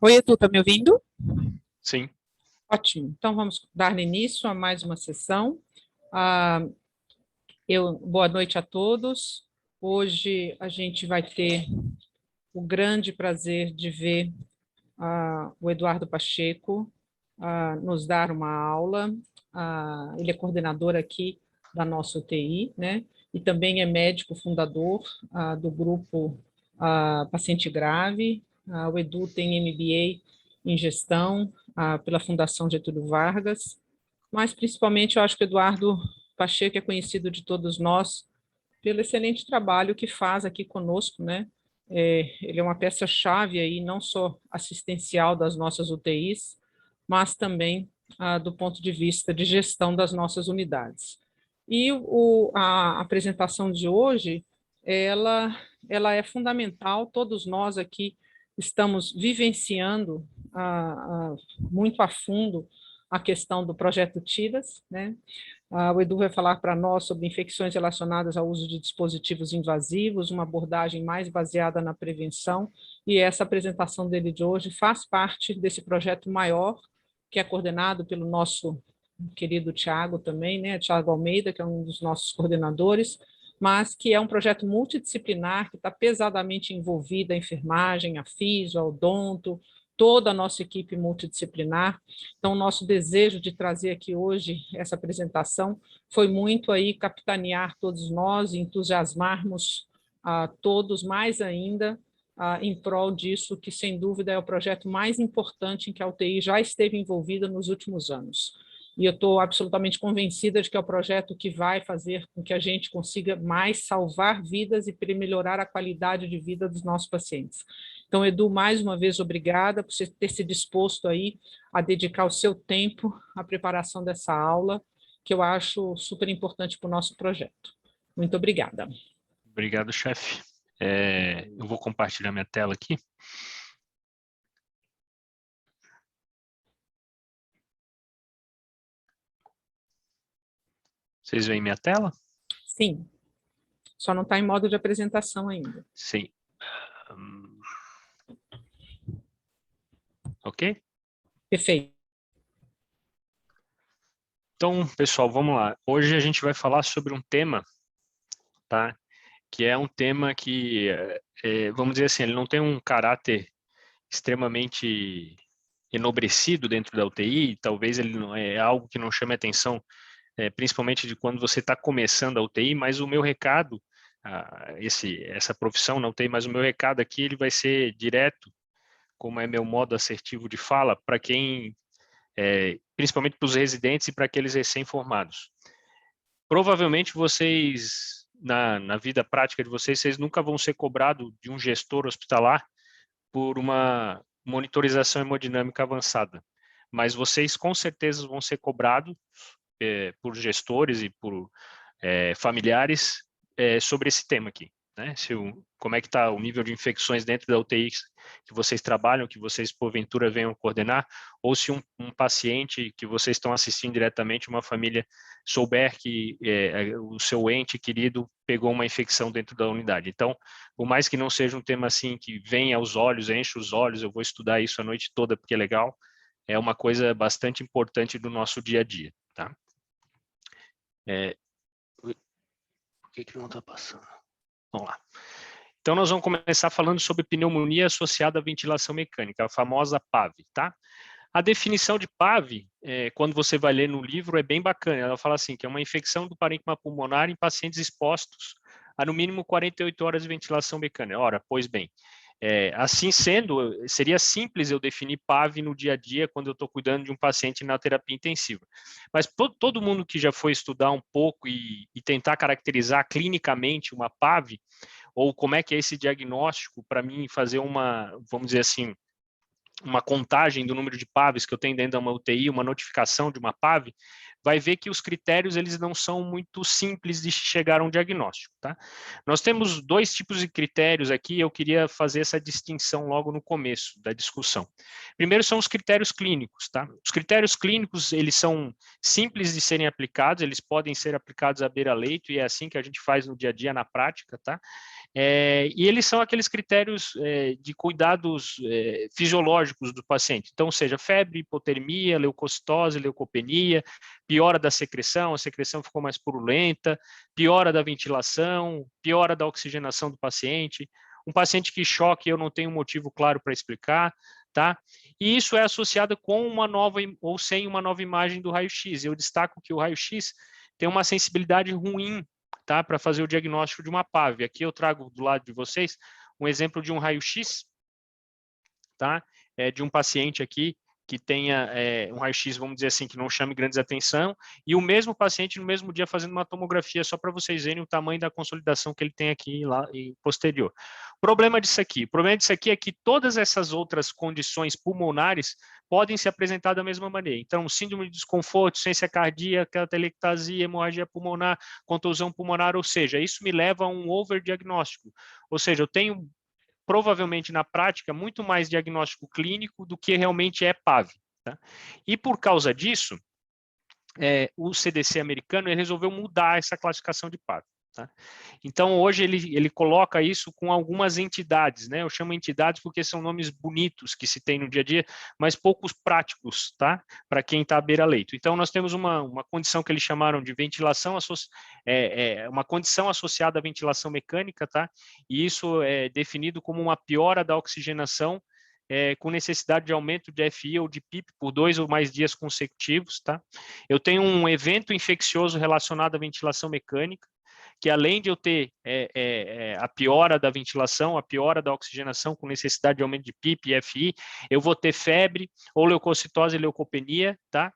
Oi, Edu, tá me ouvindo? Sim. Ótimo. Então, vamos dar início a mais uma sessão. Ah, boa noite a todos. Hoje a gente vai ter o grande prazer de ver o Eduardo Pacheco nos dar uma aula. Ele é coordenador aqui da nossa UTI, né? E também é médico fundador do grupo Paciente Grave. O Edu tem MBA em gestão pela Fundação Getúlio Vargas, mas principalmente eu acho que o Eduardo Pacheco é conhecido de todos nós pelo excelente trabalho que faz aqui conosco, né? Ele é uma peça-chave aí, não só assistencial das nossas UTIs, mas também do ponto de vista de gestão das nossas unidades. E a apresentação de hoje, ela é fundamental, todos nós aqui estamos vivenciando muito a fundo a questão do projeto TIDAS, né? O Edu vai falar para nós sobre infecções relacionadas ao uso de dispositivos invasivos, uma abordagem mais baseada na prevenção, e essa apresentação dele de hoje faz parte desse projeto maior, que é coordenado pelo nosso querido Tiago também, né? Tiago Almeida, que é um dos nossos coordenadores, mas que é um projeto multidisciplinar, que está pesadamente envolvida a enfermagem, a fisio, a odonto, toda a nossa equipe multidisciplinar. Então, o nosso desejo de trazer aqui hoje essa apresentação foi muito aí capitanear todos nós, entusiasmarmos todos mais ainda em prol disso, que sem dúvida é o projeto mais importante em que a UTI já esteve envolvida nos últimos anos. E eu estou absolutamente convencida de que é o projeto que vai fazer com que a gente consiga mais salvar vidas e melhorar a qualidade de vida dos nossos pacientes. Então, Edu, mais uma vez, obrigada por você ter se disposto aí a dedicar o seu tempo à preparação dessa aula, que eu acho super importante para o nosso projeto. Muito obrigada. Obrigado, chefe. Eu vou compartilhar minha tela aqui. Vocês veem minha tela? Sim, só não está em modo de apresentação ainda. Sim. Ok? Perfeito. Então, pessoal, vamos lá. Hoje a gente vai falar sobre um tema, tá? Que é um tema que, vamos dizer assim, ele não tem um caráter extremamente enobrecido dentro da UTI, talvez ele não é algo que não chame atenção, principalmente de quando você está começando a UTI, mas o meu recado, essa profissão na UTI, mas o meu recado aqui ele vai ser direto, como é meu modo assertivo de fala, para quem, principalmente para os residentes e para aqueles recém-formados. Provavelmente vocês, na vida prática de vocês, vocês nunca vão ser cobrados de um gestor hospitalar por uma monitorização hemodinâmica avançada, mas vocês com certeza vão ser cobrados por gestores e por familiares sobre esse tema aqui, né? Como é que está o nível de infecções dentro da UTI que vocês trabalham, que vocês porventura venham coordenar, ou se um paciente que vocês estão assistindo diretamente, uma família souber que o seu ente querido pegou uma infecção dentro da unidade. Então, por mais que não seja um tema assim que venha aos olhos, enche os olhos, eu vou estudar isso a noite toda porque é legal, é uma coisa bastante importante do nosso dia a dia, tá? Por que não está passando? Vamos lá. Então, nós vamos começar falando sobre pneumonia associada à ventilação mecânica, a famosa PAV, tá? A definição de PAV, quando você vai ler no livro, é bem bacana. Ela fala assim, que é uma infecção do parênquima pulmonar em pacientes expostos a no mínimo 48 horas de ventilação mecânica. Ora, pois bem, assim sendo, seria simples eu definir PAV no dia a dia quando eu estou cuidando de um paciente na terapia intensiva. Mas todo mundo que já foi estudar um pouco e tentar caracterizar clinicamente uma PAV, ou como é que é esse diagnóstico para mim fazer vamos dizer assim, uma contagem do número de PAVs que eu tenho dentro de uma UTI, uma notificação de uma PAV, vai ver que os critérios eles não são muito simples de chegar a um diagnóstico, tá? Nós temos dois tipos de critérios aqui, eu queria fazer essa distinção logo no começo da discussão. Primeiro são os critérios clínicos, tá? Os critérios clínicos, eles são simples de serem aplicados, eles podem ser aplicados à beira-leito e é assim que a gente faz no dia a dia, na prática, tá? E eles são aqueles critérios de cuidados fisiológicos do paciente. Então, seja febre, hipotermia, leucocitose, leucopenia, piora da secreção, a secreção ficou mais purulenta, piora da ventilação, piora da oxigenação do paciente. Um paciente que choque, eu não tenho um motivo claro para explicar, tá? E isso é associado com uma nova ou sem uma nova imagem do raio-x. Eu destaco que o raio-x tem uma sensibilidade ruim, tá, para fazer o diagnóstico de uma PAV. Aqui eu trago do lado de vocês um exemplo de um raio-x, tá, de um paciente aqui que tenha um raio-x, vamos dizer assim, que não chame grandes atenção, e o mesmo paciente no mesmo dia fazendo uma tomografia, só para vocês verem o tamanho da consolidação que ele tem aqui lá e posterior. O problema disso aqui é que todas essas outras condições pulmonares podem se apresentar da mesma maneira. Então, síndrome de desconforto, insuficiência cardíaca, telectasia, hemorragia pulmonar, contusão pulmonar, ou seja, isso me leva a um overdiagnóstico. Ou seja, eu tenho provavelmente na prática muito mais diagnóstico clínico do que realmente é PAV. Tá? E por causa disso, o CDC americano resolveu mudar essa classificação de PAV. Tá? Então, hoje ele coloca isso com algumas entidades, né? Eu chamo entidades porque são nomes bonitos que se tem no dia a dia, mas poucos práticos, tá? Para quem está à beira-leito. Então, nós temos uma condição que eles chamaram de ventilação, uma condição associada à ventilação mecânica, tá? E isso é definido como uma piora da oxigenação com necessidade de aumento de FI ou de PIP por 2 ou mais dias consecutivos, tá? Eu tenho um evento infeccioso relacionado à ventilação mecânica, que além de eu ter a piora da ventilação, a piora da oxigenação com necessidade de aumento de PIP e FI, eu vou ter febre ou leucocitose e leucopenia, tá?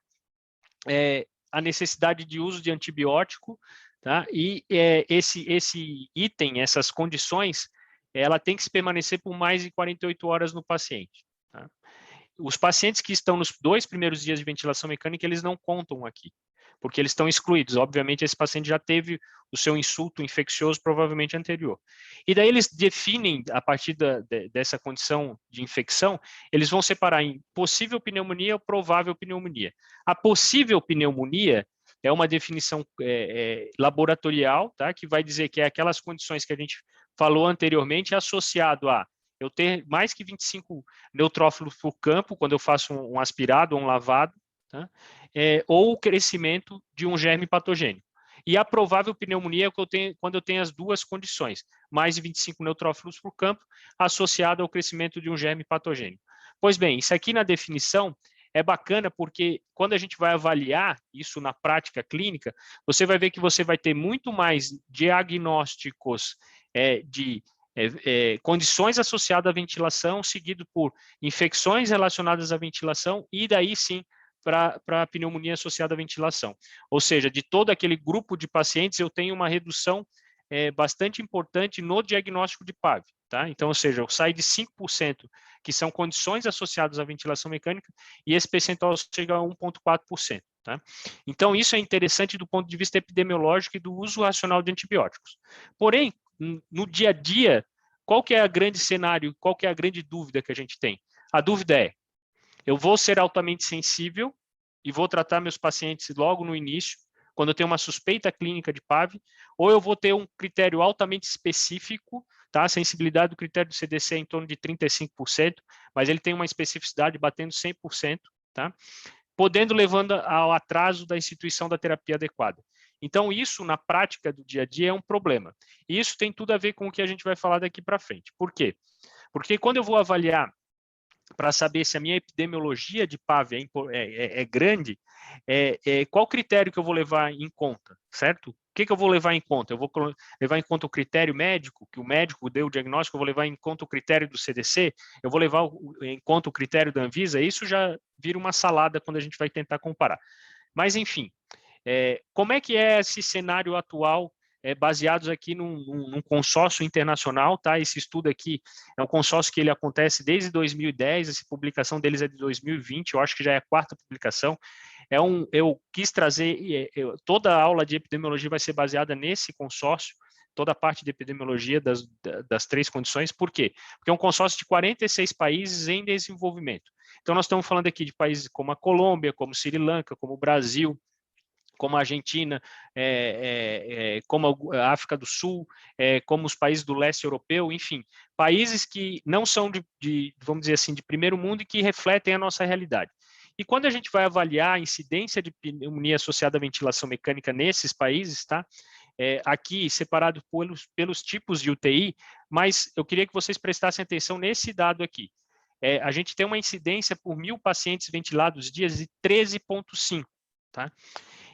A necessidade de uso de antibiótico, tá? E esse item, essas condições, ela tem que se permanecer por mais de 48 horas no paciente, tá? Os pacientes que estão nos 2 primeiros dias de ventilação mecânica, eles não contam aqui, porque eles estão excluídos. Obviamente, esse paciente já teve o seu insulto infeccioso provavelmente anterior. E daí eles definem, a partir dessa condição de infecção, eles vão separar em possível pneumonia ou provável pneumonia. A possível pneumonia é uma definição laboratorial, tá? Que vai dizer que é aquelas condições que a gente falou anteriormente associado a eu ter mais que 25 neutrófilos por campo, quando eu faço um aspirado ou um lavado, tá? Ou o crescimento de um germe patogênico. E a provável pneumonia é quando eu tenho as duas condições, mais de 25 neutrófilos por campo, associado ao crescimento de um germe patogênico. Pois bem, isso aqui na definição é bacana porque quando a gente vai avaliar isso na prática clínica, você vai ver que você vai ter muito mais diagnósticos de condições associadas à ventilação, seguido por infecções relacionadas à ventilação e daí sim para a pneumonia associada à ventilação. Ou seja, de todo aquele grupo de pacientes, eu tenho uma redução bastante importante no diagnóstico de PAV. Tá? Então, ou seja, eu saio de 5%, que são condições associadas à ventilação mecânica, e esse percentual chega a 1,4%. Tá? Então, isso é interessante do ponto de vista epidemiológico e do uso racional de antibióticos. Porém, no dia a dia, qual que é o grande cenário, qual que é a grande dúvida que a gente tem? A dúvida é, eu vou ser altamente sensível e vou tratar meus pacientes logo no início, quando eu tenho uma suspeita clínica de PAV, ou eu vou ter um critério altamente específico, tá? A sensibilidade do critério do CDC é em torno de 35%, mas ele tem uma especificidade batendo 100%, tá? Podendo levando ao atraso da instituição da terapia adequada. Então, isso, na prática do dia a dia, é um problema. E isso tem tudo a ver com o que a gente vai falar daqui para frente. Por quê? Porque quando eu vou avaliar para saber se a minha epidemiologia de PAV é grande, qual critério que eu vou levar em conta, certo? O que eu vou levar em conta? Eu vou levar em conta o critério médico, que o médico deu o diagnóstico, eu vou levar em conta o critério do CDC, eu vou levar em conta o critério da Anvisa, isso já vira uma salada quando a gente vai tentar comparar. Mas, enfim, como é que é esse cenário atual, baseados aqui num consórcio internacional, tá? Esse estudo aqui é um consórcio que ele acontece desde 2010, essa publicação deles é de 2020, eu acho que já é a 4ª publicação. Eu quis trazer, toda a aula de epidemiologia vai ser baseada nesse consórcio, toda a parte de epidemiologia das 3 condições. Por quê? Porque é um consórcio de 46 países em desenvolvimento. Então, nós estamos falando aqui de países como a Colômbia, como Sri Lanka, como o Brasil, como a Argentina, como a África do Sul, como os países do leste europeu, enfim, países que não são vamos dizer assim, de primeiro mundo e que refletem a nossa realidade. E quando a gente vai avaliar a incidência de pneumonia associada à ventilação mecânica nesses países, tá? Aqui separado pelos tipos de UTI, mas eu queria que vocês prestassem atenção nesse dado aqui. A gente tem uma incidência por 1.000 pacientes ventilados dias de 13,5, tá?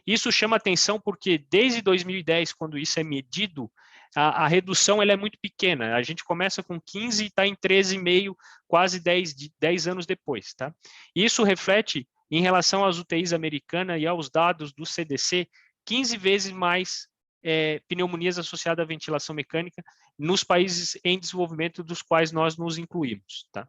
Isso chama atenção porque desde 2010, quando isso é medido, a redução ela é muito pequena. A gente começa com 15 e está em 13,5, quase 10 anos depois, tá? Isso reflete, em relação às UTIs americanas e aos dados do CDC, 15 vezes mais pneumonias associadas à ventilação mecânica nos países em desenvolvimento dos quais nós nos incluímos, tá?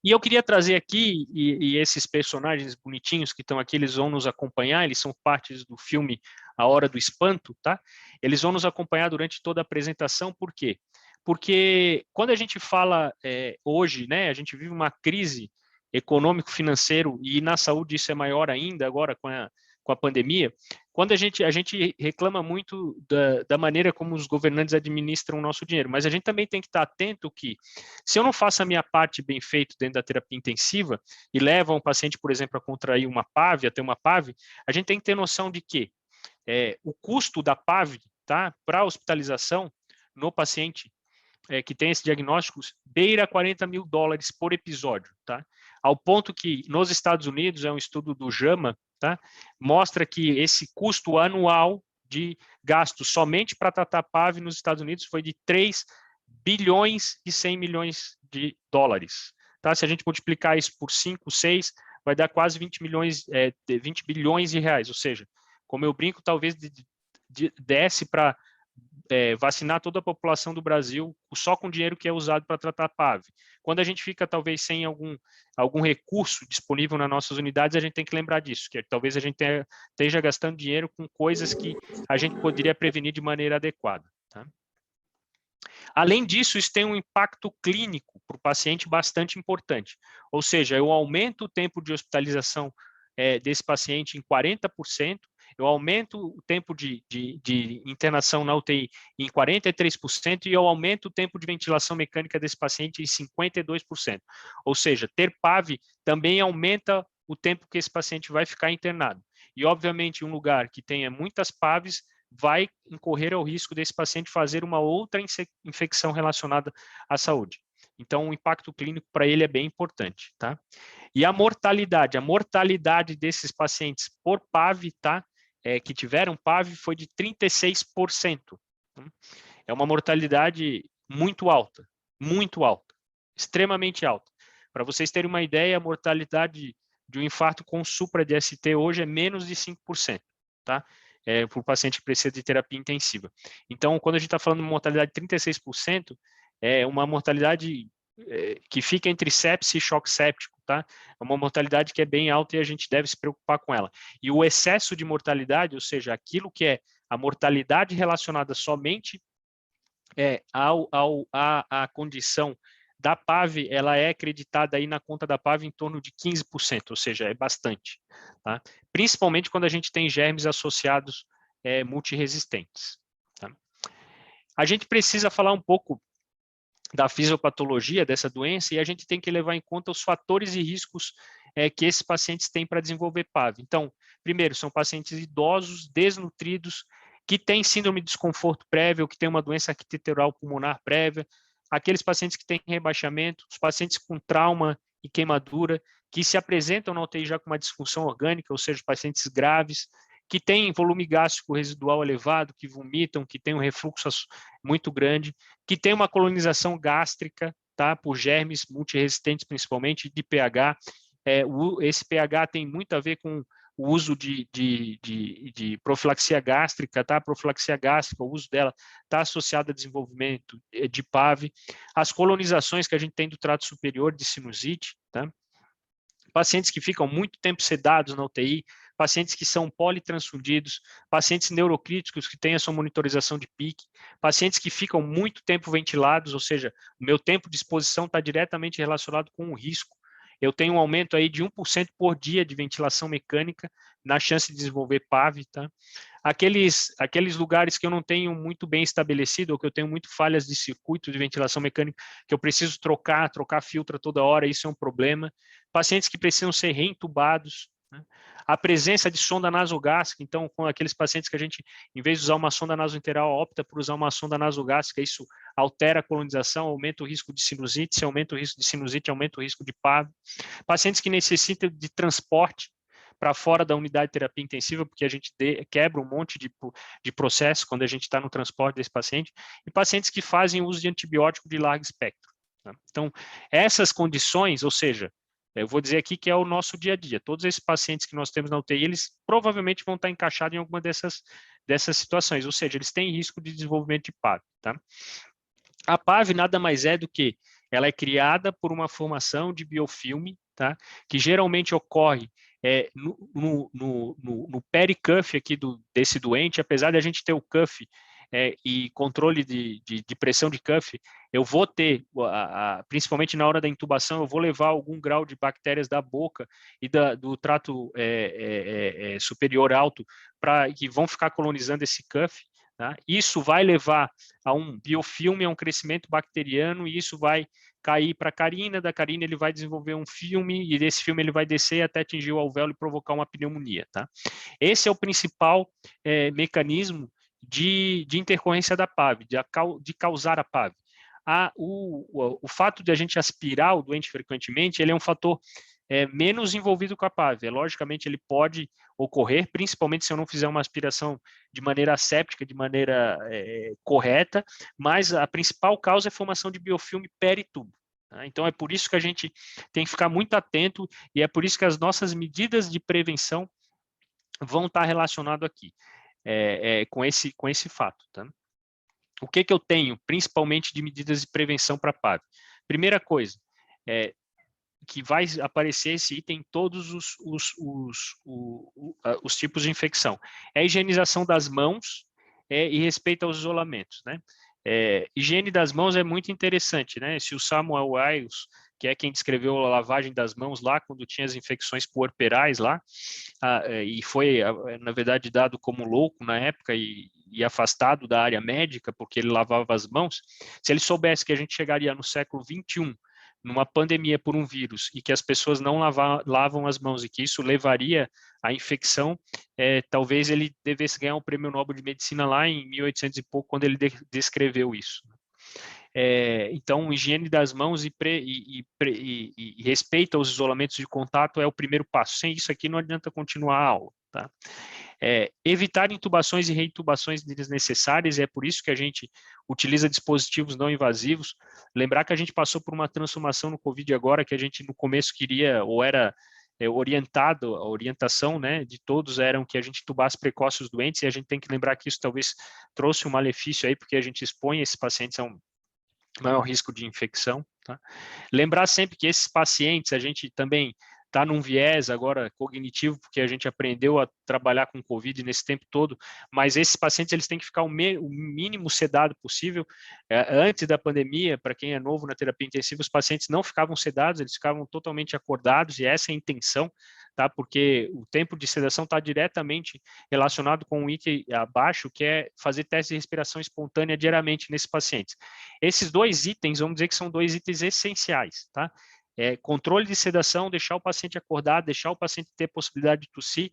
E eu queria trazer aqui, e esses personagens bonitinhos que estão aqui, eles vão nos acompanhar, eles são partes do filme A Hora do Espanto, tá? Eles vão nos acompanhar durante toda a apresentação, por quê? Porque quando a gente fala hoje, né, a gente vive uma crise econômico-financeiro, e na saúde isso é maior ainda agora com a pandemia, quando a gente reclama muito da maneira como os governantes administram o nosso dinheiro, mas a gente também tem que estar atento que, se eu não faço a minha parte bem feita dentro da terapia intensiva e leva um paciente, por exemplo, a contrair uma PAV, a ter uma PAV, a gente tem que ter noção de que o custo da PAV, tá, para a hospitalização no paciente que tem esse diagnóstico beira $40 mil por episódio, tá? Ao ponto que nos Estados Unidos, é um estudo do JAMA, tá? Mostra que esse custo anual de gasto somente para tratar PAV nos Estados Unidos foi de 3 bilhões e 100 milhões de dólares. Tá? Se a gente multiplicar isso por 5, 6, vai dar quase 20 bilhões de reais. Ou seja, como eu brinco, talvez desse para vacinar toda a população do Brasil só com dinheiro que é usado para tratar PAV. Quando a gente fica talvez sem algum recurso disponível nas nossas unidades, a gente tem que lembrar disso, que talvez a gente esteja gastando dinheiro com coisas que a gente poderia prevenir de maneira adequada. Tá? Além disso, isso tem um impacto clínico para o paciente bastante importante, ou seja, eu aumento o tempo de hospitalização desse paciente em 40%, eu aumento o tempo de internação na UTI em 43% e eu aumento o tempo de ventilação mecânica desse paciente em 52%. Ou seja, ter PAV também aumenta o tempo que esse paciente vai ficar internado. E, obviamente, um lugar que tenha muitas PAVs vai incorrer ao risco desse paciente fazer uma outra infecção relacionada à saúde. Então, o impacto clínico para ele é bem importante, tá? E a mortalidade desses pacientes por PAV, tá? Que tiveram PAV foi de 36%. É uma mortalidade muito alta, extremamente alta. Para vocês terem uma ideia, a mortalidade de um infarto com supra de ST hoje é menos de 5%, tá? Para o paciente que precisa de terapia intensiva. Então, quando a gente está falando de mortalidade de 36%, é uma mortalidade que fica entre sepse e choque séptico, tá? É uma mortalidade que é bem alta e a gente deve se preocupar com ela. E o excesso de mortalidade, ou seja, aquilo que é a mortalidade relacionada somente à condição da PAV, ela é acreditada aí na conta da PAV em torno de 15%, ou seja, é bastante, tá? Principalmente quando a gente tem germes associados multiresistentes. Tá? A gente precisa falar um pouco da fisiopatologia dessa doença e a gente tem que levar em conta os fatores e riscos que esses pacientes têm para desenvolver PAV. Então, primeiro, são pacientes idosos, desnutridos, que têm síndrome de desconforto prévio, que têm uma doença arquitetural pulmonar prévia, aqueles pacientes que têm rebaixamento, os pacientes com trauma e queimadura, que se apresentam na UTI já com uma disfunção orgânica, ou seja, pacientes graves, que têm volume gástrico residual elevado, que vomitam, que têm um refluxo muito grande, que têm uma colonização gástrica, tá, por germes multiresistentes, principalmente de pH. Esse pH tem muito a ver com o uso de profilaxia gástrica, tá? A profilaxia gástrica, o uso dela está associado a desenvolvimento de PAV. As colonizações que a gente tem do trato superior de sinusite, tá? Pacientes que ficam muito tempo sedados na UTI, pacientes que são politransfundidos, pacientes neurocríticos que têm a sua monitorização de pique, pacientes que ficam muito tempo ventilados, ou seja, o meu tempo de exposição está diretamente relacionado com o risco. eu tenho um aumento aí de 1% por dia de ventilação mecânica na chance de desenvolver PAV, tá? Aqueles lugares que eu não tenho muito bem estabelecido, ou que eu tenho muito falhas de circuito de ventilação mecânica, que eu preciso trocar filtro toda hora, isso é um problema. Pacientes que precisam ser reentubados, né? A presença de sonda nasogástrica, então, com aqueles pacientes que a gente, em vez de usar uma sonda nasointeral, opta por usar uma sonda nasogástrica, isso altera a colonização, aumenta o risco de sinusite, se aumenta o risco de sinusite, aumenta o risco de PAV. Pacientes que necessitam de transporte para fora da unidade de terapia intensiva, porque a gente quebra um monte de processo quando a gente está no transporte desse paciente, e pacientes que fazem uso de antibiótico de largo espectro. Tá? Então, essas condições, ou seja, eu vou dizer aqui que é o nosso dia a dia. Todos esses pacientes que nós temos na UTI, eles provavelmente vão estar encaixados em alguma dessas situações, ou seja, eles têm risco de desenvolvimento de PAV. Tá? A PAV nada mais é do que ela é criada por uma formação de biofilme, tá? Que geralmente ocorre no pericuff aqui desse doente, apesar de a gente ter o cuff e controle de pressão de cuff, eu vou ter, principalmente na hora da intubação, eu vou levar algum grau de bactérias da boca e do trato superior alto que vão ficar colonizando esse cuff. Tá? Isso vai levar a um biofilme, a um crescimento bacteriano, e isso vai cair para a carina, da carina ele vai desenvolver um filme, e desse filme ele vai descer até atingir o alvéolo e provocar uma pneumonia. Tá? Esse é o principal mecanismo de intercorrência da PAV, de causar a PAV. O fato de a gente aspirar o doente frequentemente, ele é um fator menos envolvido com a PAV. Logicamente, ele pode ocorrer, principalmente se eu não fizer uma aspiração de maneira asséptica, de maneira correta, mas a principal causa é a formação de biofilme peritubo. Tá? Então, é por isso que a gente tem que ficar muito atento, e é por isso que as nossas medidas de prevenção vão estar relacionadas aqui, com esse fato. Tá? O que eu tenho, principalmente de medidas de prevenção para PAV? Primeira coisa, que vai aparecer esse item em todos os tipos de infecção. É a higienização das mãos e respeito aos isolamentos, né? Higiene das mãos é muito interessante, né? Se o Samuel Wiles, que é quem descreveu a lavagem das mãos lá, quando tinha as infecções puerperais lá, e foi, na verdade, dado como louco na época e afastado da área médica, porque ele lavava as mãos, se ele soubesse que a gente chegaria no século XXI, numa pandemia por um vírus, e que as pessoas não lavam as mãos, e que isso levaria à infecção, talvez ele devesse ganhar um prêmio Nobel de Medicina lá em 1800 e pouco, quando ele descreveu isso. Então, higiene das mãos e respeito aos isolamentos de contato é o primeiro passo. Sem isso aqui não adianta continuar a aula. Tá? Evitar intubações e reintubações desnecessárias, é por isso que a gente utiliza dispositivos não invasivos. Lembrar que a gente passou por uma transformação no Covid agora, que a gente no começo queria, ou era orientado, a orientação, né, de todos eram que a gente intubasse precoce os doentes, e a gente tem que lembrar que isso talvez trouxe um malefício aí, porque a gente expõe esses pacientes a um maior risco de infecção. Tá? Lembrar sempre que esses pacientes, a gente também está num viés agora cognitivo, porque a gente aprendeu a trabalhar com Covid nesse tempo todo, mas esses pacientes eles têm que ficar o mínimo sedado possível. Antes da pandemia, para quem é novo na terapia intensiva, os pacientes não ficavam sedados, eles ficavam totalmente acordados, e essa é a intenção, tá? Porque o tempo de sedação está diretamente relacionado com um item abaixo, que é fazer teste de respiração espontânea diariamente nesses pacientes. Esses dois itens, vamos dizer que são dois itens essenciais, tá? Controle de sedação, deixar o paciente acordado, deixar o paciente ter possibilidade de tossir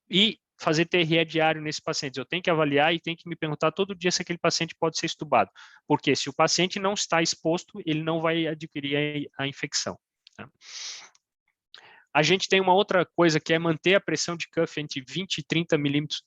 e fazer TRE diário nesses pacientes. Eu tenho que avaliar e tenho que me perguntar todo dia se aquele paciente pode ser estubado, porque se o paciente não está exposto, ele não vai adquirir a infecção. Tá? A gente tem uma outra coisa que é manter a pressão de cuff entre 20 e 30 milímetros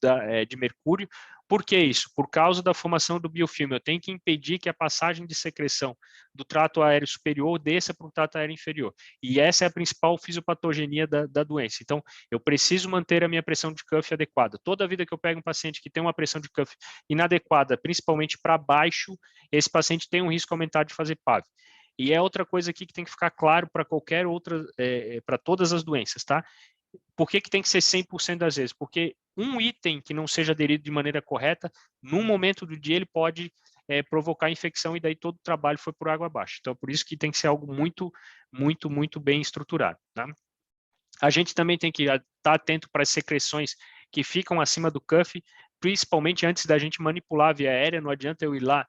de mercúrio. Por que isso? Por causa da formação do biofilme. Eu tenho que impedir que a passagem de secreção do trato aéreo superior desça para o trato aéreo inferior. E essa é a principal fisiopatogenia da doença. Então, eu preciso manter a minha pressão de cuff adequada. Toda vida que eu pego um paciente que tem uma pressão de cuff inadequada, principalmente para baixo, esse paciente tem um risco aumentado de fazer PAV. E é outra coisa aqui que tem que ficar claro para qualquer outra, para todas as doenças, tá? Por que tem que ser 100% das vezes? Porque um item que não seja aderido de maneira correta, num momento do dia ele pode provocar infecção, e daí todo o trabalho foi por água abaixo. Então, por isso que tem que ser algo muito, muito, muito bem estruturado, tá? A gente também tem que estar atento para as secreções que ficam acima do cuff, principalmente antes da gente manipular a via aérea. Não adianta eu ir lá,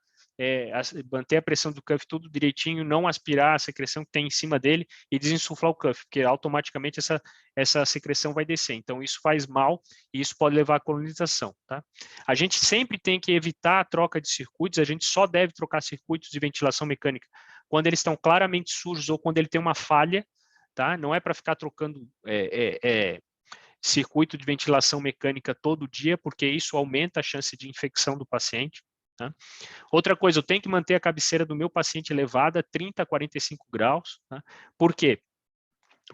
manter a pressão do cuff tudo direitinho, não aspirar a secreção que tem em cima dele e desinsuflar o cuff, porque automaticamente essa secreção vai descer. Então, isso faz mal e isso pode levar à colonização, tá? A gente sempre tem que evitar a troca de circuitos. A gente só deve trocar circuitos de ventilação mecânica quando eles estão claramente sujos ou quando ele tem uma falha, tá? Não é para ficar trocando circuito de ventilação mecânica todo dia, porque isso aumenta a chance de infecção do paciente, tá? Outra coisa, eu tenho que manter a cabeceira do meu paciente elevada, 30 a 45 graus. Tá? Por quê?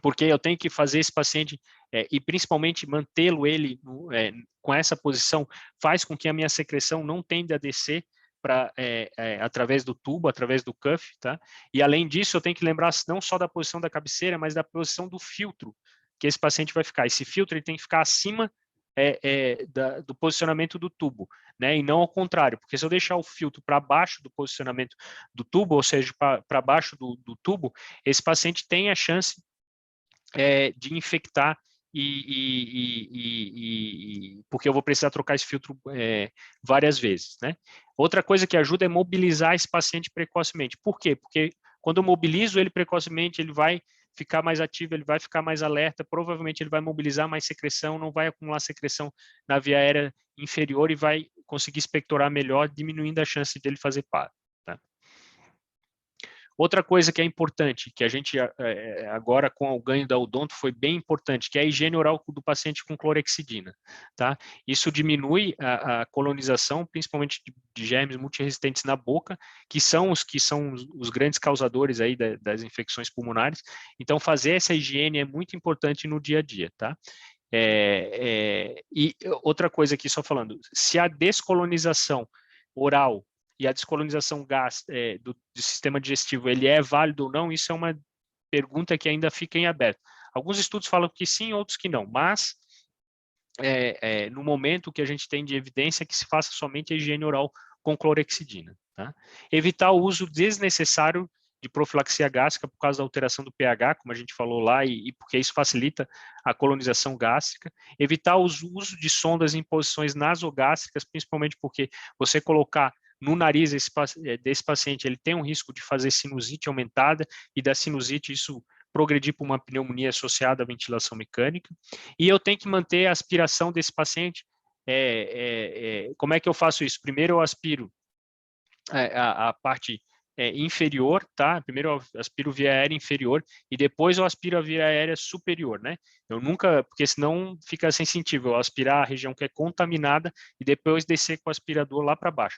Porque eu tenho que fazer esse paciente, e principalmente mantê-lo com essa posição, faz com que a minha secreção não tenda a descer através do tubo, através do cuff, tá? E além disso, eu tenho que lembrar não só da posição da cabeceira, mas da posição do filtro que esse paciente vai ficar. Esse filtro ele tem que ficar acima do posicionamento do tubo, né? E não ao contrário, porque se eu deixar o filtro para baixo do posicionamento do tubo, ou seja, para baixo do tubo, esse paciente tem a chance de infectar porque eu vou precisar trocar esse filtro várias vezes, né? Outra coisa que ajuda é mobilizar esse paciente precocemente. Por quê? Porque quando eu mobilizo ele precocemente, ele vai ficar mais ativo, ele vai ficar mais alerta, provavelmente ele vai mobilizar mais secreção, não vai acumular secreção na via aérea inferior e vai conseguir expectorar melhor, diminuindo a chance dele fazer PAV. Tá? Outra coisa que é importante, que a gente agora com o ganho da Odonto foi bem importante, que é a higiene oral do paciente com clorexidina, tá? Isso diminui a colonização, principalmente de germes multiresistentes na boca, que são os grandes causadores aí das infecções pulmonares. Então, fazer essa higiene é muito importante no dia a dia, tá? E outra coisa aqui, só falando, se a descolonização oral e a descolonização do sistema digestivo, ele é válido ou não, isso é uma pergunta que ainda fica em aberto. Alguns estudos falam que sim, outros que não, mas no momento o que a gente tem de evidência é que se faça somente a higiene oral com clorexidina. Tá? Evitar o uso desnecessário de profilaxia gástrica por causa da alteração do pH, como a gente falou lá, e porque isso facilita a colonização gástrica. Evitar o uso de sondas em posições nasogástricas, principalmente porque você colocar no nariz desse paciente, ele tem um risco de fazer sinusite aumentada, e da sinusite isso progredir para uma pneumonia associada à ventilação mecânica. E eu tenho que manter a aspiração desse paciente. Como é que eu faço isso? Primeiro eu aspiro a parte inferior, tá? Primeiro eu aspiro via aérea inferior e depois eu aspiro a via aérea superior, né? Eu nunca, porque senão fica sensitivo, eu aspirar a região que é contaminada e depois descer com o aspirador lá para baixo.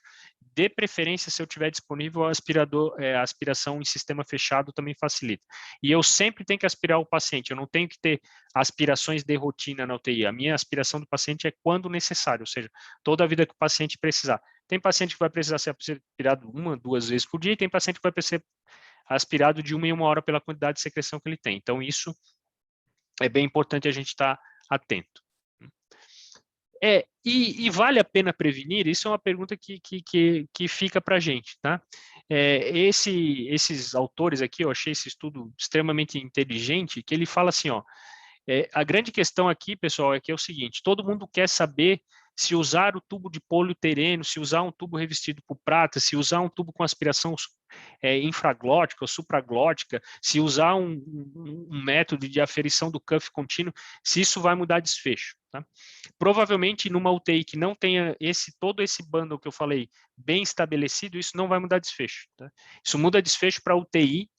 De preferência, se eu tiver disponível, a aspiração em sistema fechado também facilita. E eu sempre tenho que aspirar o paciente, eu não tenho que ter aspirações de rotina na UTI. A minha aspiração do paciente é quando necessário, ou seja, toda a vida que o paciente precisar. Tem paciente que vai precisar ser aspirado 1, 2 vezes por dia, e tem paciente que vai ser aspirado de 1 em 1 hora pela quantidade de secreção que ele tem. Então, isso é bem importante a gente estar atento. E vale a pena prevenir? Isso é uma pergunta que fica para a gente, tá? Esses autores aqui, eu achei esse estudo extremamente inteligente, que ele fala assim, ó, a grande questão aqui, pessoal, é que é o seguinte, todo mundo quer saber se usar o tubo de poliuretano, se usar um tubo revestido por prata, se usar um tubo com aspiração infraglótica ou supraglótica, se usar um método de aferição do cuff contínuo, se isso vai mudar desfecho. Tá? Provavelmente, numa UTI que não tenha todo esse bundle que eu falei bem estabelecido, isso não vai mudar desfecho. Tá? Isso muda desfecho para UTI,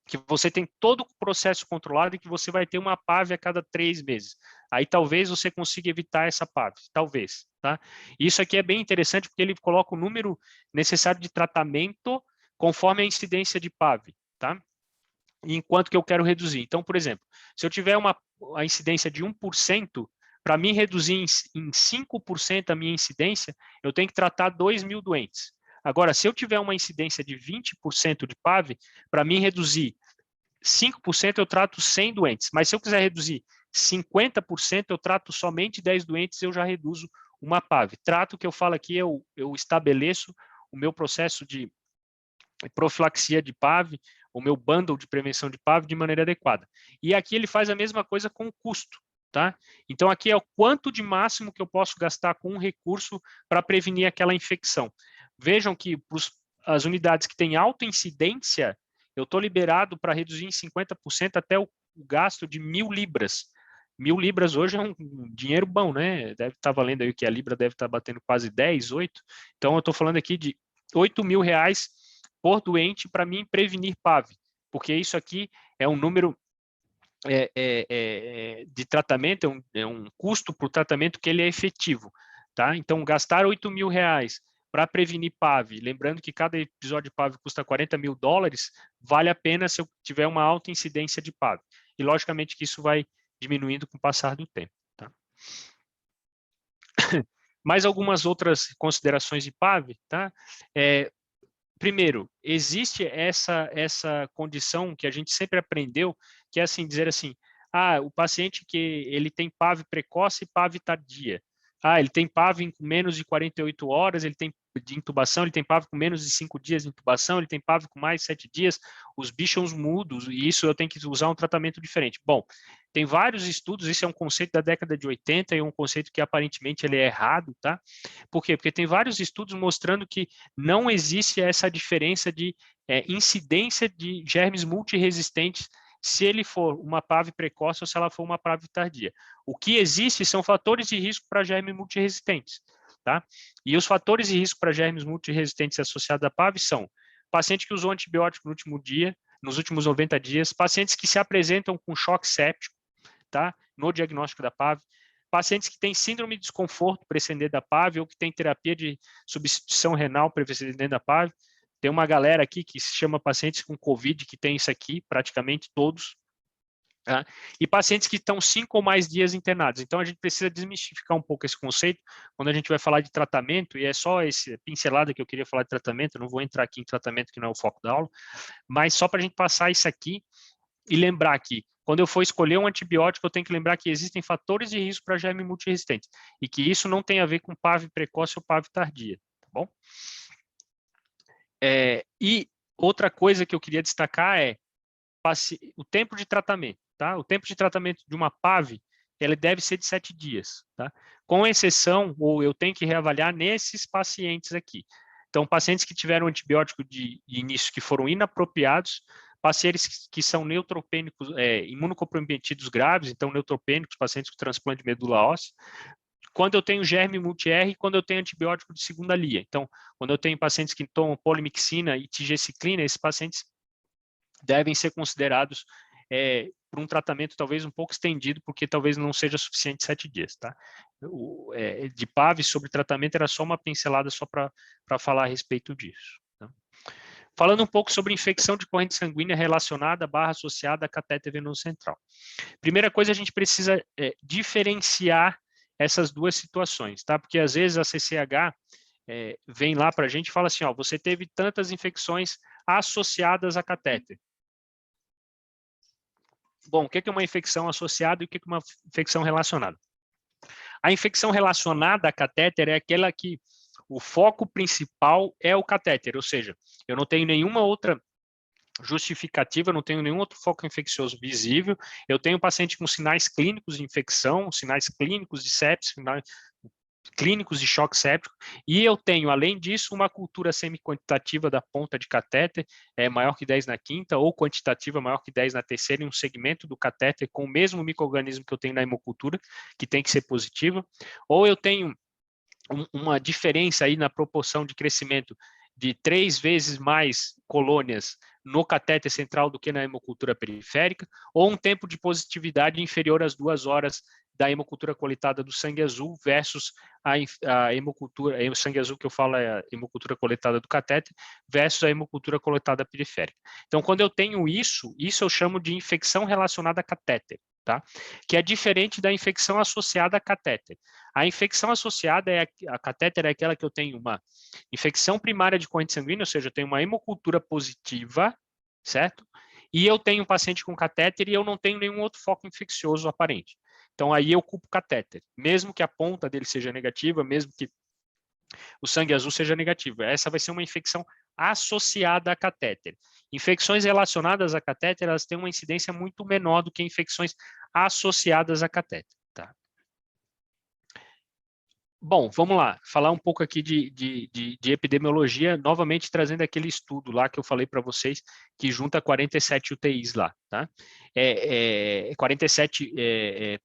que você tem todo o processo controlado e que você vai ter uma PAV a cada 3 meses. Aí talvez você consiga evitar essa PAV, talvez. Tá? Isso aqui é bem interessante porque ele coloca o número necessário de tratamento conforme a incidência de PAV, tá? Enquanto que eu quero reduzir. Então, por exemplo, se eu tiver a incidência de 1%, para mim reduzir em 5% a minha incidência, eu tenho que tratar 2.000 doentes. Agora, se eu tiver uma incidência de 20% de PAV, para mim reduzir 5% eu trato 100 doentes. Mas se eu quiser reduzir 50%, eu trato somente 10 doentes, eu já reduzo uma PAV. Trato que eu falo aqui, eu estabeleço o meu processo de profilaxia de PAV, o meu bundle de prevenção de PAV de maneira adequada. E aqui ele faz a mesma coisa com o custo, tá? Então aqui é o quanto de máximo que eu posso gastar com um recurso para prevenir aquela infecção. Vejam que as unidades que têm alta incidência, eu estou liberado para reduzir em 50% até o gasto de 1.000 libras. 1.000 libras hoje é um dinheiro bom, né? Deve estar valendo aí o que a libra deve estar batendo quase 10, 8. Então eu estou falando aqui de 8.000 reais por doente para mim prevenir PAV, porque isso aqui é um número de tratamento, é um custo para o tratamento que ele é efetivo, tá? Então, gastar 8.000 reais para prevenir PAV, lembrando que cada episódio de PAV custa $40.000, vale a pena se eu tiver uma alta incidência de PAV. E, logicamente, que isso vai diminuindo com o passar do tempo, tá? Mais algumas outras considerações de PAV, tá? Primeiro, existe essa condição que a gente sempre aprendeu, que é assim, dizer assim, o paciente que ele tem PAV precoce e PAV tardia. Ele tem PAV em menos de 48 horas, ele tem de intubação, ele tem PAV com menos de 5 dias de intubação, ele tem PAV com mais de 7 dias, os bichos mudos, e isso eu tenho que usar um tratamento diferente. Bom, tem vários estudos, isso é um conceito da década de 80 e um conceito que aparentemente ele é errado, tá? Por quê? Porque tem vários estudos mostrando que não existe essa diferença de incidência de germes multiresistentes se ele for uma PAV precoce ou se ela for uma PAV tardia. O que existe são fatores de risco para germes multiresistentes, tá? E os fatores de risco para germes multiresistentes associados à PAV são paciente que usou antibiótico no último dia, nos últimos 90 dias, pacientes que se apresentam com choque séptico, tá? No diagnóstico da PAV, pacientes que têm síndrome de desconforto precedente da PAV ou que têm terapia de substituição renal precedente da PAV. Tem uma galera aqui que se chama pacientes com COVID que tem isso aqui, praticamente todos. Tá? E pacientes que estão 5 ou mais dias internados. Então, a gente precisa desmistificar um pouco esse conceito quando a gente vai falar de tratamento, e é só essa pincelada que eu queria falar de tratamento, eu não vou entrar aqui em tratamento, que não é o foco da aula, mas só para a gente passar isso aqui e lembrar que quando eu for escolher um antibiótico, eu tenho que lembrar que existem fatores de risco para germe multiresistente e que isso não tem a ver com PAV precoce ou PAV tardia, tá bom? E outra coisa que eu queria destacar é o tempo de tratamento, tá? O tempo de tratamento de uma PAV, ele deve ser de 7 dias, tá? Com exceção, ou eu tenho que reavaliar nesses pacientes aqui. Então, pacientes que tiveram antibiótico de início que foram inapropriados, pacientes que são neutropênicos, imunocomprometidos graves, então neutropênicos, pacientes com transplante de medula óssea, quando eu tenho germe multi-R e quando eu tenho antibiótico de segunda linha. Então, quando eu tenho pacientes que tomam polimixina e tigeciclina, esses pacientes devem ser considerados por um tratamento talvez um pouco estendido, porque talvez não seja suficiente 7 dias, tá? De PAV sobre tratamento era só uma pincelada só para falar a respeito disso. Tá? Falando um pouco sobre infecção de corrente sanguínea relacionada / associada a catéter venoso central. Primeira coisa, a gente precisa diferenciar essas duas situações, tá? Porque às vezes a CCH vem lá para a gente e fala assim, ó, você teve tantas infecções associadas a catéter. Bom, o que é uma infecção associada e o que é uma infecção relacionada? A infecção relacionada a catéter é aquela que o foco principal é o catéter, ou seja, eu não tenho nenhuma outra justificativa, não tenho nenhum outro foco infeccioso visível, eu tenho um paciente com sinais clínicos de infecção, sinais clínicos de sepsis, sinais clínicos de choque séptico, e eu tenho, além disso, uma cultura semi-quantitativa da ponta de catéter, maior que 10 na quinta, ou quantitativa maior que 10 na terceira, em um segmento do catéter com o mesmo microorganismo que eu tenho na hemocultura, que tem que ser positiva, ou eu tenho uma diferença aí na proporção de crescimento de 3 vezes mais colônias no catéter central do que na hemocultura periférica, ou um tempo de positividade inferior às 2 horas da hemocultura coletada do sangue azul versus a hemocultura, o sangue azul que eu falo é a hemocultura coletada do catéter versus a hemocultura coletada periférica. Então, quando eu tenho isso eu chamo de infecção relacionada a catéter, tá? Que é diferente da infecção associada a catéter. A infecção associada a catéter é aquela que eu tenho uma infecção primária de corrente sanguínea, ou seja, eu tenho uma hemocultura positiva, certo? E eu tenho um paciente com catéter e eu não tenho nenhum outro foco infeccioso aparente. Então, aí eu culpo catéter, mesmo que a ponta dele seja negativa, mesmo que o sangue azul seja negativo. Essa vai ser uma infecção associada a catéter. Infecções relacionadas a catéter, elas têm uma incidência muito menor do que infecções associadas a catéter. Tá? Bom, vamos lá, falar um pouco aqui de epidemiologia, novamente trazendo aquele estudo lá que eu falei para vocês, que junta 47 UTIs lá, tá? 47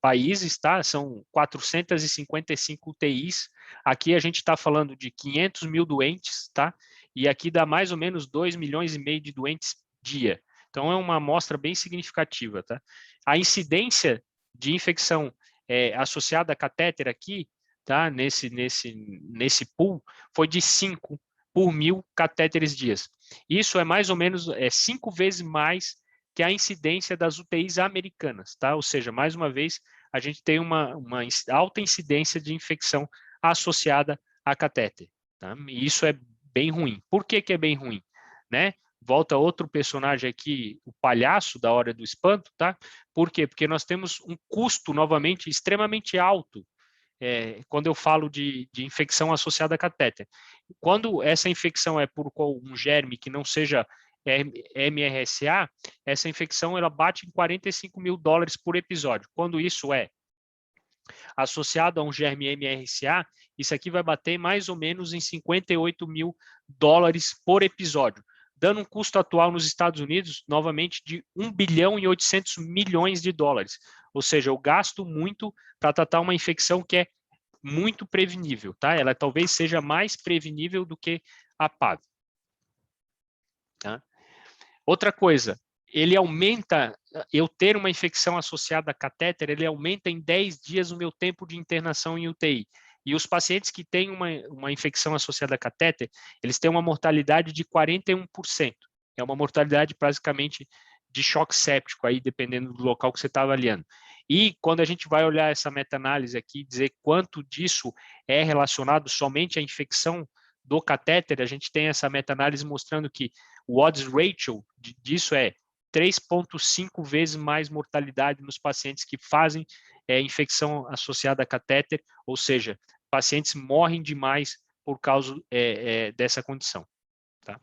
países, tá? São 455 UTIs. Aqui a gente está falando de 500 mil doentes, tá? E aqui dá mais ou menos 2,5 milhões de doentes dia. Então é uma amostra bem significativa, tá? A incidência de infecção associada a catéter aqui, tá? Nesse pool, foi de 5 por 1.000 catéteres dias. Isso é mais ou menos 5 vezes mais que a incidência das UTIs americanas, tá? Ou seja, mais uma vez, a gente tem uma alta incidência de infecção associada a catéter, tá? E isso é bem ruim. Por que que é bem ruim? Né? Volta outro personagem aqui, o palhaço da Hora do Espanto, tá? Por quê? Porque nós temos um custo, novamente, extremamente alto quando eu falo de infecção associada a catéter. Quando essa infecção é por um germe que não seja MRSA, essa infecção ela bate em $45 mil por episódio. Quando isso é associado a um germe MRSA, isso aqui vai bater mais ou menos em $58 mil por episódio, dando um custo atual nos Estados Unidos, novamente, de $1 bilhão e 800 milhões. Ou seja, eu gasto muito para tratar uma infecção que é muito prevenível, tá? Ela talvez seja mais prevenível do que a PAV. Tá? Outra coisa, ele aumenta, eu ter uma infecção associada a catéter, ele aumenta em 10 dias o meu tempo de internação em UTI. E os pacientes que têm uma infecção associada a catéter, eles têm uma mortalidade de 41%. É uma mortalidade basicamente de choque séptico, aí, dependendo do local que você está avaliando. E quando a gente vai olhar essa meta-análise aqui, dizer quanto disso é relacionado somente à infecção do catéter, a gente tem essa meta-análise mostrando que o odds ratio disso é 3,5 vezes mais mortalidade nos pacientes que fazem infecção associada a catéter, ou seja, pacientes morrem demais por causa dessa condição. Tá?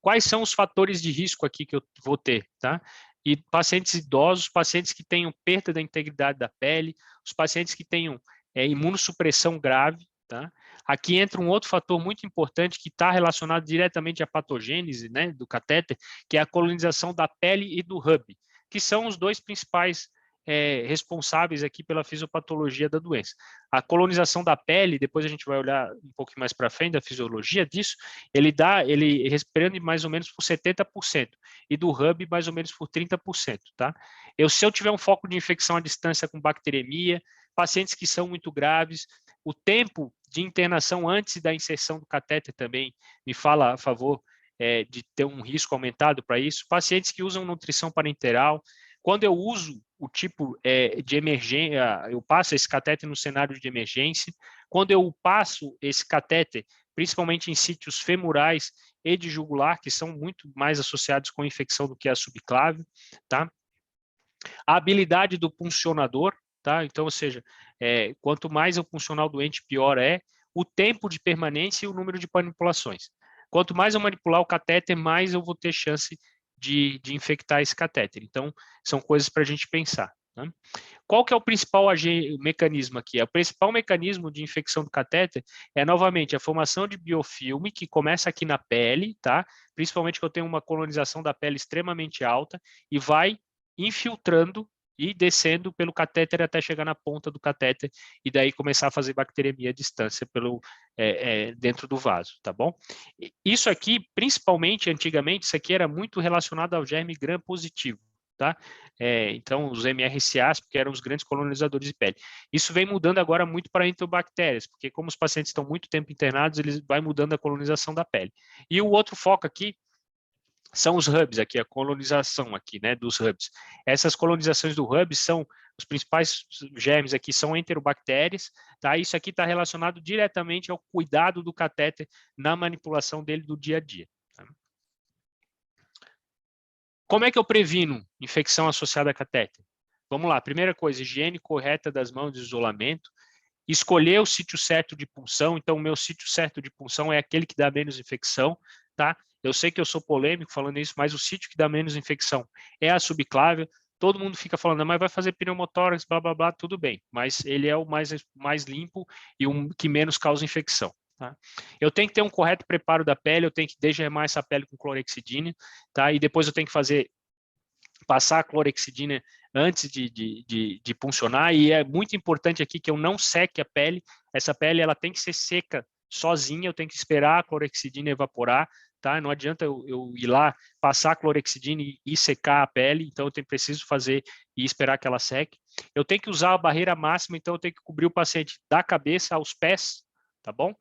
Quais são os fatores de risco aqui que eu vou ter? Tá? E pacientes idosos, pacientes que tenham perda da integridade da pele, os pacientes que tenham imunossupressão grave. Tá? Aqui entra um outro fator muito importante que está relacionado diretamente à patogênese, né, do catéter, que é a colonização da pele e do hub, que são os dois principais responsáveis aqui pela fisiopatologia da doença. A colonização da pele, depois a gente vai olhar um pouquinho mais para frente da fisiologia disso, ele respirando mais ou menos por 70%, e do hub mais ou menos por 30%. Tá? Se eu tiver um foco de infecção à distância com bacteremia, pacientes que são muito graves, o tempo de internação antes da inserção do catéter também me fala a favor de ter um risco aumentado para isso. Pacientes que usam nutrição parenteral, quando eu uso o tipo de emergência, eu passo esse catéter no cenário de emergência. Quando eu passo esse catéter, principalmente em sítios femorais e de jugular, que são muito mais associados com infecção do que a subclave, tá? A habilidade do puncionador, tá? Então, ou seja, quanto mais eu puncionar o doente, pior é. O tempo de permanência e o número de manipulações. Quanto mais eu manipular o catéter, mais eu vou ter chance de infectar esse catéter. Então, são coisas para a gente pensar. Né? Qual que é o principal mecanismo aqui? O principal mecanismo de infecção do catéter é, novamente, a formação de biofilme, que começa aqui na pele, tá? Principalmente que eu tenho uma colonização da pele extremamente alta, e vai infiltrando e descendo pelo catéter até chegar na ponta do catéter, e daí começar a fazer bacteremia à distância dentro do vaso, tá bom? Isso aqui, principalmente, antigamente, isso aqui era muito relacionado ao germe gram positivo. Tá? Então, os MRSAs, porque eram os grandes colonizadores de pele. Isso vem mudando agora muito para enterobactérias, porque como os pacientes estão muito tempo internados, eles vai mudando a colonização da pele. E o outro foco aqui são os hubs, aqui, a colonização aqui, né, dos hubs. Essas colonizações do hub são, os principais germes aqui são enterobactérias, tá? Isso aqui está relacionado diretamente ao cuidado do catéter na manipulação dele do dia a dia. Tá? Como é que eu previno infecção associada a catéter? Vamos lá, primeira coisa, higiene correta das mãos de isolamento. escolher o sítio certo de punção. Então, o meu sítio certo de punção é aquele que dá menos infecção, tá? Eu sei que eu sou polêmico falando isso, mas o sítio que dá menos infecção é a subclávia. Todo mundo fica falando, mas vai fazer pneumotórax, blá, blá, blá, tudo bem. Mas ele é o mais limpo e o que menos causa infecção. Tá? Eu tenho que ter um correto preparo da pele, eu tenho que desgemar essa pele com clorexidina, tá? E depois eu tenho que passar a clorexidina antes de puncionar, e é muito importante aqui que eu não seque a pele. Essa pele ela tem que ser seca sozinha, eu tenho que esperar a clorexidina evaporar, tá? Não adianta eu ir lá, passar a clorexidina e secar a pele, então eu preciso fazer e esperar que ela seque. Eu tenho que usar a barreira máxima, então eu tenho que cobrir o paciente da cabeça aos pés, tá bom?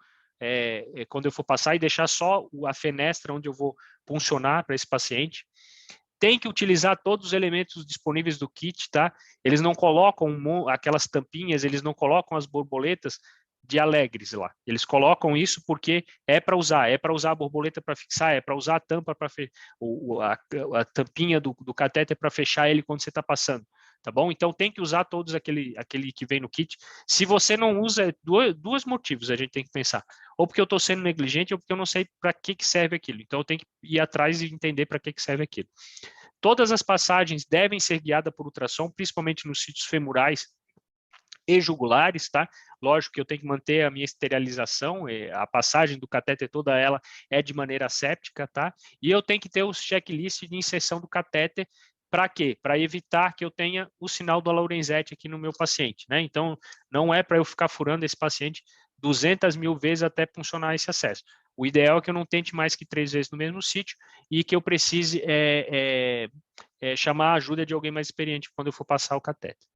Quando eu for passar e deixar só a fenestra onde eu vou puncionar para esse paciente. Tem que utilizar todos os elementos disponíveis do kit, tá? Eles não colocam aquelas tampinhas, eles não colocam as borboletas de alegres lá. Eles colocam isso porque é para usar a borboleta para fixar, é para usar a tampa para a tampinha do catéter para fechar ele quando você está passando, tá bom? Então tem que usar todos aquele que vem no kit. Se você não usa, dois motivos a gente tem que pensar. Ou porque eu estou sendo negligente, ou porque eu não sei para que serve aquilo. Então eu tenho que ir atrás e entender para que serve aquilo. Todas as passagens devem ser guiadas por ultrassom, principalmente nos sítios femorais e jugulares, tá? Lógico que eu tenho que manter a minha esterilização, a passagem do catéter toda ela é de maneira asséptica, tá? E eu tenho que ter o checklist de inserção do catéter. Para quê? Para evitar que eu tenha o sinal do Lorenzetti aqui no meu paciente, né? Então, não é para eu ficar furando esse paciente 200 mil vezes até funcionar esse acesso. O ideal é que eu não tente mais que 3 vezes no mesmo sítio e que eu precise chamar a ajuda de alguém mais experiente quando eu for passar o catéter.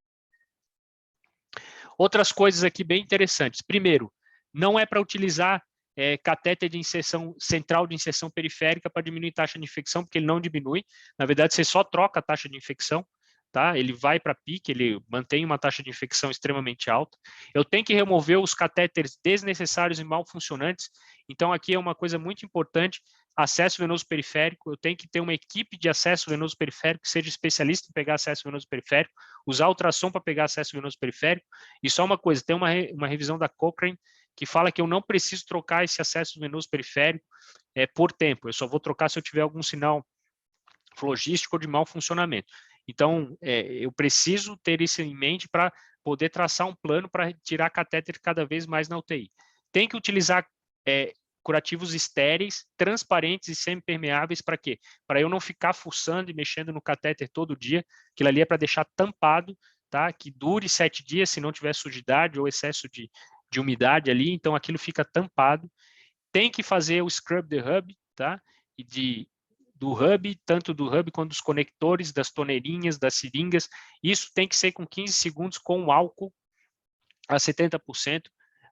Outras coisas aqui bem interessantes. Primeiro, não é para utilizar catéter de inserção central de inserção periférica para diminuir taxa de infecção, porque ele não diminui. Na verdade, você só troca a taxa de infecção, tá? Ele vai para pique, ele mantém uma taxa de infecção extremamente alta. Eu tenho que remover os catéteres desnecessários e mal funcionantes. Então, aqui é uma coisa muito importante. Acesso venoso periférico, eu tenho que ter uma equipe de acesso venoso periférico que seja especialista em pegar acesso venoso periférico, usar ultrassom para pegar acesso venoso periférico. E só uma coisa, tem uma revisão da Cochrane que fala que eu não preciso trocar esse acesso venoso periférico por tempo, eu só vou trocar se eu tiver algum sinal flogístico ou de mau funcionamento. Então, eu preciso ter isso em mente para poder traçar um plano para tirar catéter cada vez mais na UTI. Tem que utilizar curativos estéreis, transparentes e semipermeáveis, para quê? Para eu não ficar fuçando e mexendo no catéter todo dia, aquilo ali é para deixar tampado, tá? Que dure 7 dias, se não tiver sujidade ou excesso de umidade ali, então aquilo fica tampado. Tem que fazer o scrub the hub, tá? E do hub, tanto do hub quanto dos conectores, das torneirinhas, das seringas. Isso tem que ser com 15 segundos com álcool a 70%.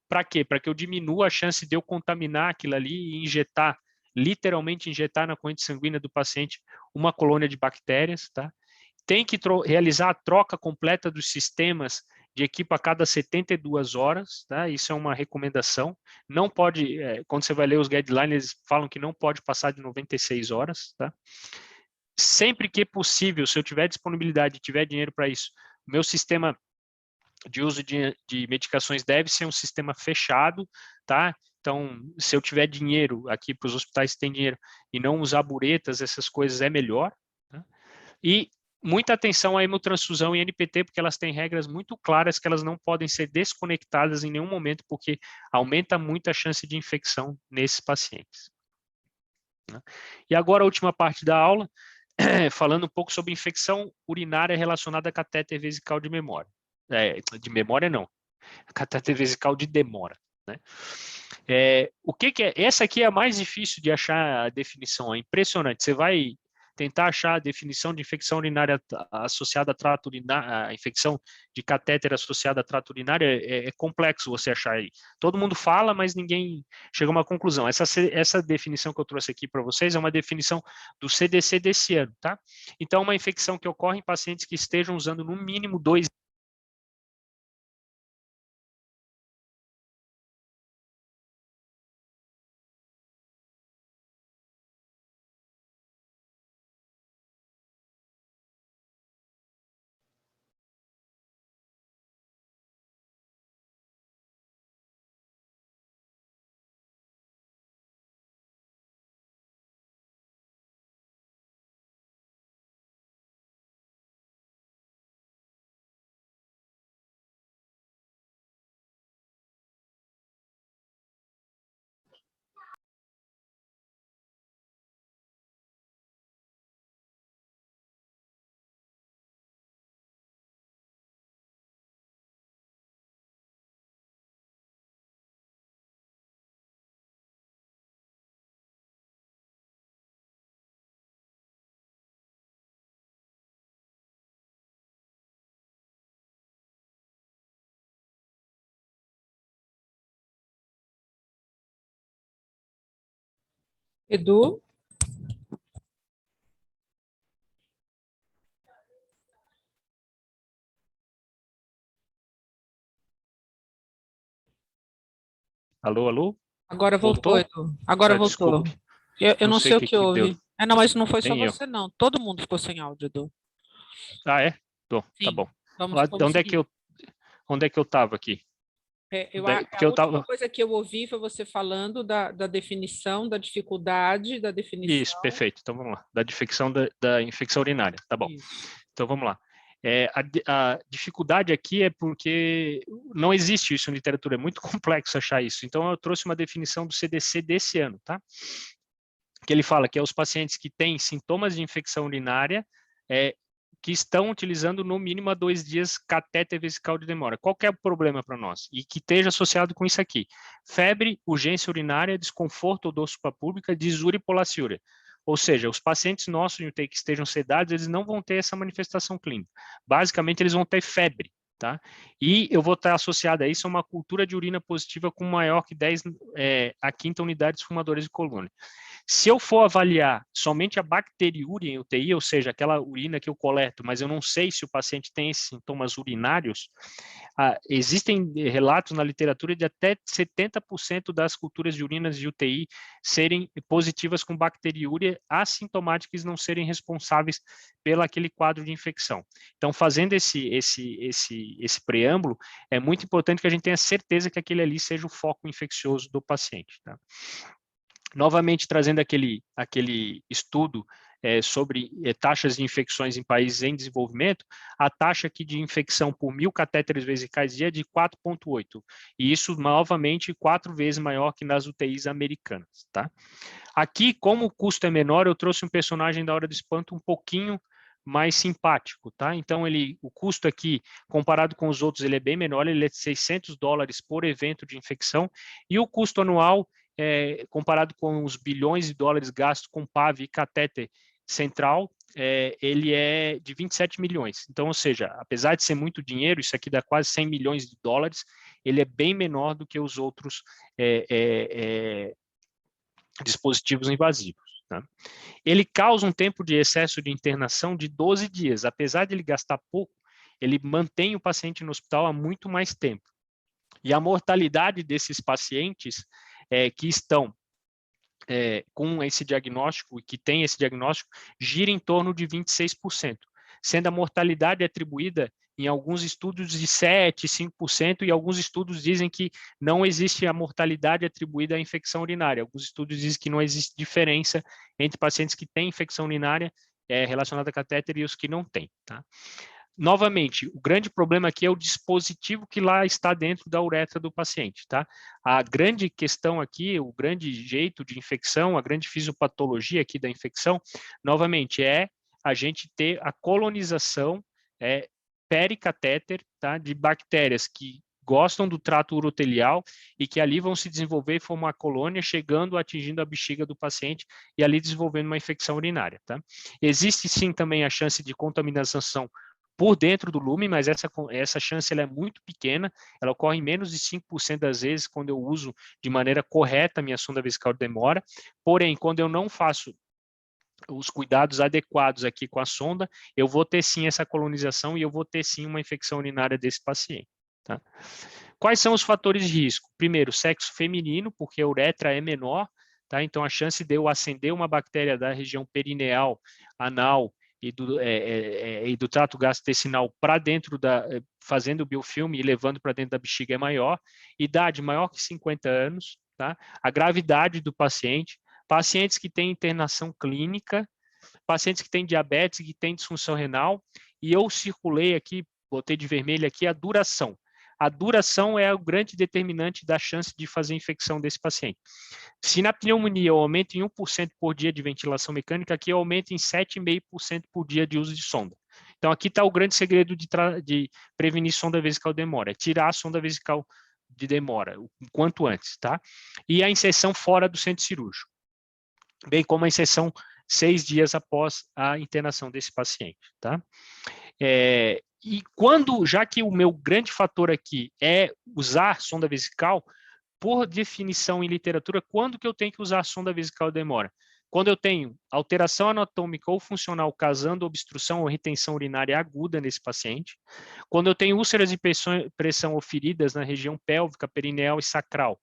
Para quê? Para que eu diminua a chance de eu contaminar aquilo ali e injetar, literalmente injetar na corrente sanguínea do paciente uma colônia de bactérias, tá? Tem que realizar a troca completa dos sistemas de equipo a cada 72 horas, tá? Isso é uma recomendação. Não pode, quando você vai ler os guidelines, eles falam que não pode passar de 96 horas, tá? Sempre que possível, se eu tiver disponibilidade e tiver dinheiro para isso, meu sistema de uso de medicações deve ser um sistema fechado, tá? Então, se eu tiver dinheiro aqui para os hospitais que têm dinheiro e não usar buretas, essas coisas é melhor, tá? E muita atenção à hemotransfusão e NPT, porque elas têm regras muito claras que elas não podem ser desconectadas em nenhum momento, porque aumenta muito a chance de infecção nesses pacientes. E agora a última parte da aula, falando um pouco sobre infecção urinária relacionada a catéter vesical de memória. De memória não, catéter vesical de demora, né? O que é? Essa aqui é a mais difícil de achar a definição, é impressionante. Você vai tentar achar a definição de infecção urinária associada a trato urinário, a infecção de catéter associada a trato urinário, é complexo você achar aí. Todo mundo fala, mas ninguém chega a uma conclusão. Essa definição que eu trouxe aqui para vocês é uma definição do CDC desse ano, tá? Então, uma infecção que ocorre em pacientes que estejam usando no mínimo 2 Edu? Alô, alô? Agora voltou, Voltou? Edu. Agora voltou. Desculpe, Eu não não sei o sei o que que que deu, houve. Não, mas não foi só nem eu. você, não. Todo mundo ficou sem áudio, Edu. Ah, é? Tô, tá Sim. bom. Lá- Vamos seguir. Onde é que eu tava aqui? A Porque eu última tava... coisa que eu ouvi foi você falando da definição, da dificuldade da Isso, definição. perfeito. Então vamos lá. Da infecção urinária. Tá bom. Isso. Então vamos lá. A dificuldade aqui é porque não existe isso em literatura, é muito complexo achar isso. Então eu trouxe uma definição do CDC desse ano, tá? Que ele fala que é os pacientes que têm sintomas de infecção urinária que estão utilizando no mínimo há 2 dias catéter vesical de demora. Qual que é o problema para nós? E que esteja associado com isso aqui. Febre, urgência urinária, desconforto ou dor suprapúbica, disúria e polaciúria. Ou seja, os pacientes nossos em UTI que estejam sedados, eles não vão ter essa manifestação clínica. Basicamente, eles vão ter febre, tá? E eu vou estar associado a isso a uma cultura de urina positiva com maior que 10 a quinta unidades fumadoras de colônia. Se eu for avaliar somente a bacteriúria em UTI, ou seja, aquela urina que eu coleto, mas eu não sei se o paciente tem esses sintomas urinários, existem relatos na literatura de até 70% das culturas de urinas de UTI serem positivas com bacteriúria assintomáticas e não serem responsáveis pelo aquele quadro de infecção. Então, fazendo esse preâmbulo, é muito importante que a gente tenha certeza que aquele ali seja o foco infeccioso do paciente. Tá? Novamente, trazendo aquele estudo sobre taxas de infecções em países em desenvolvimento, a taxa aqui de infecção por 1.000 catéteres vesicais dia é de 4,8, e isso, novamente, 4 vezes maior que nas UTIs americanas. Tá? Aqui, como o custo é menor, eu trouxe um personagem da Hora do Espanto um pouquinho mais simpático, tá? Então, o custo aqui, comparado com os outros, ele é bem menor, ele é de $600 por evento de infecção, e o custo anual, comparado com os bilhões de dólares gastos com PAV e catéter central, ele é de 27 milhões. Então, ou seja, apesar de ser muito dinheiro, isso aqui dá quase 100 milhões de dólares, ele é bem menor do que os outros dispositivos invasivos. Tá? Ele causa um tempo de excesso de internação de 12 dias. Apesar de ele gastar pouco, ele mantém o paciente no hospital há muito mais tempo. E a mortalidade desses pacientes que estão com esse diagnóstico e que tem esse diagnóstico gira em torno de 26%, sendo a mortalidade atribuída em alguns estudos de 7%, 5%, e alguns estudos dizem que não existe a mortalidade atribuída à infecção urinária. Alguns estudos dizem que não existe diferença entre pacientes que têm infecção urinária relacionada a catéter e os que não têm. Tá? Novamente, o grande problema aqui é o dispositivo que lá está dentro da uretra do paciente, tá? A grande questão aqui, o grande jeito de infecção, a grande fisiopatologia aqui da infecção, novamente, é a gente ter a colonização pericatéter, tá? De bactérias que gostam do trato urotelial e que ali vão se desenvolver e formar colônia, chegando, atingindo a bexiga do paciente e ali desenvolvendo uma infecção urinária, tá? Existe sim também a chance de contaminação por dentro do lume, mas essa chance ela é muito pequena, ela ocorre em menos de 5% das vezes quando eu uso de maneira correta a minha sonda vesical de demora, porém, quando eu não faço os cuidados adequados aqui com a sonda, eu vou ter sim essa colonização e eu vou ter sim uma infecção urinária desse paciente. Tá? Quais são os fatores de risco? Primeiro, sexo feminino, porque a uretra é menor, tá? Então a chance de eu acender uma bactéria da região perineal, anal e do trato gastrointestinal para dentro fazendo o biofilme e levando para dentro da bexiga é maior. Idade maior que 50 anos, tá? A gravidade do paciente, pacientes que têm internação clínica, pacientes que têm diabetes, que têm disfunção renal, e eu circulei aqui, botei de vermelho aqui a duração. A duração é o grande determinante da chance de fazer infecção desse paciente. Se na pneumonia eu aumento em 1% por dia de ventilação mecânica, aqui eu aumento em 7,5% por dia de uso de sonda. Então, aqui está o grande segredo de prevenir sonda vesical de demora, é tirar a sonda vesical de demora o quanto antes, tá? E a inserção fora do centro cirúrgico, bem como a inserção 6 dias após a internação desse paciente, tá? E já que o meu grande fator aqui é usar sonda vesical, por definição em literatura, quando que eu tenho que usar a sonda vesical de demora? Quando eu tenho alteração anatômica ou funcional causando obstrução ou retenção urinária aguda nesse paciente, quando eu tenho úlceras de pressão ou feridas na região pélvica, perineal e sacral,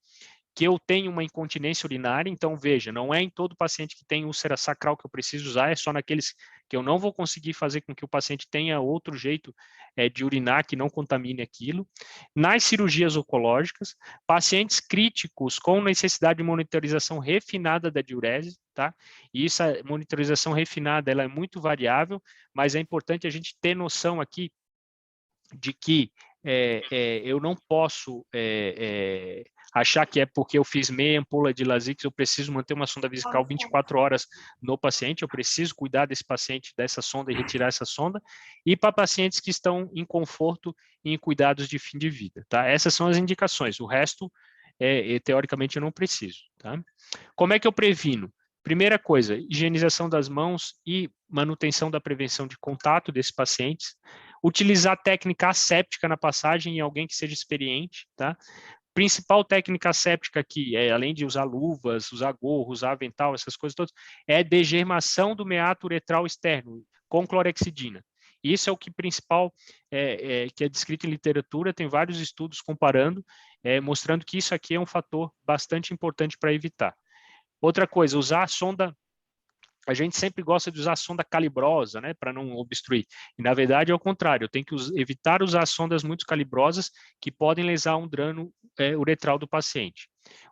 que eu tenho uma incontinência urinária, então veja, não é em todo paciente que tem úlcera sacral que eu preciso usar, é só naqueles que eu não vou conseguir fazer com que o paciente tenha outro jeito de urinar que não contamine aquilo. Nas cirurgias oncológicas, pacientes críticos com necessidade de monitorização refinada da diurese, tá? E essa monitorização refinada, ela é muito variável, mas é importante a gente ter noção aqui de que eu não posso achar que é porque eu fiz meia ampola de Lasix, eu preciso manter uma sonda vesical 24 horas no paciente, eu preciso cuidar desse paciente, dessa sonda e retirar essa sonda, e para pacientes que estão em conforto e em cuidados de fim de vida, tá? Essas são as indicações, o resto, teoricamente, eu não preciso, tá? Como é que eu previno? Primeira coisa, higienização das mãos e manutenção da prevenção de contato desses pacientes. Utilizar técnica asséptica na passagem em alguém que seja experiente, tá? Principal técnica asséptica aqui, além de usar luvas, usar gorro, usar avental, essas coisas todas, é degermação do meato uretral externo com clorexidina. Isso é o que principal que é descrito em literatura, tem vários estudos comparando, mostrando que isso aqui é um fator bastante importante para evitar. Outra coisa, usar a sonda. A gente sempre gosta de usar sonda calibrosa, né, para não obstruir. E, na verdade, é o contrário. Eu tenho que evitar usar sondas muito calibrosas que podem lesar um dreno uretral do paciente.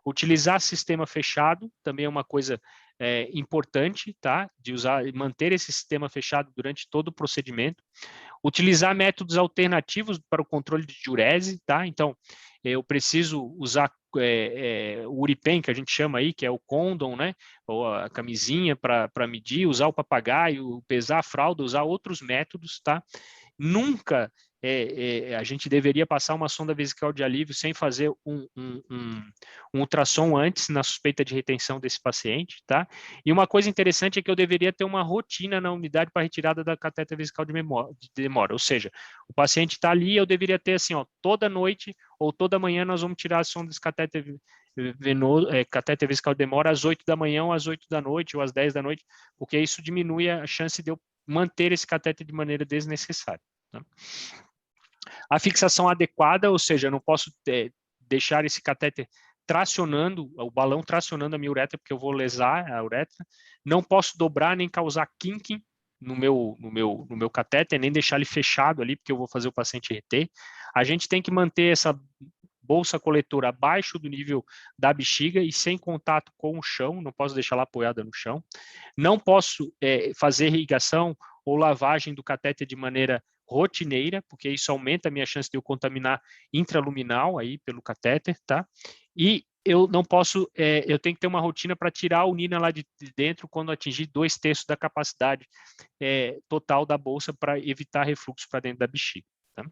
Utilizar sistema fechado também é uma coisa importante, tá? De usar e manter esse sistema fechado durante todo o procedimento. Utilizar métodos alternativos para o controle de diurese, tá? Então, eu preciso usar o Uripen, que a gente chama aí, que é o condom, né? Ou a camisinha para medir, usar o papagaio, pesar a fralda, usar outros métodos, tá? Nunca a gente deveria passar uma sonda vesical de alívio sem fazer um ultrassom antes, na suspeita de retenção desse paciente, tá? E uma coisa interessante é que eu deveria ter uma rotina na unidade para retirada da catéter vesical de demora, ou seja, o paciente está ali, eu deveria ter assim, ó, toda noite ou toda manhã nós vamos tirar a sonda desse catéter catéter vesical de demora às 8 da manhã ou às 8 da noite ou às 10 da noite, porque isso diminui a chance de eu manter esse catéter de maneira desnecessária. Tá? A fixação adequada, ou seja, eu não posso deixar esse catéter tracionando, o balão tracionando a minha uretra, porque eu vou lesar a uretra. Não posso dobrar nem causar kinking no meu catéter, nem deixar ele fechado ali, porque eu vou fazer o paciente reter. A gente tem que manter essa bolsa coletora abaixo do nível da bexiga e sem contato com o chão, não posso deixar ela apoiada no chão. Não posso fazer irrigação ou lavagem do catéter de maneira rotineira, porque isso aumenta a minha chance de eu contaminar intraluminal aí pelo catéter, tá? E eu não posso, eu tenho que ter uma rotina para tirar a urina lá de dentro quando atingir 2/3 da capacidade total da bolsa para evitar refluxo para dentro da bexiga, tá?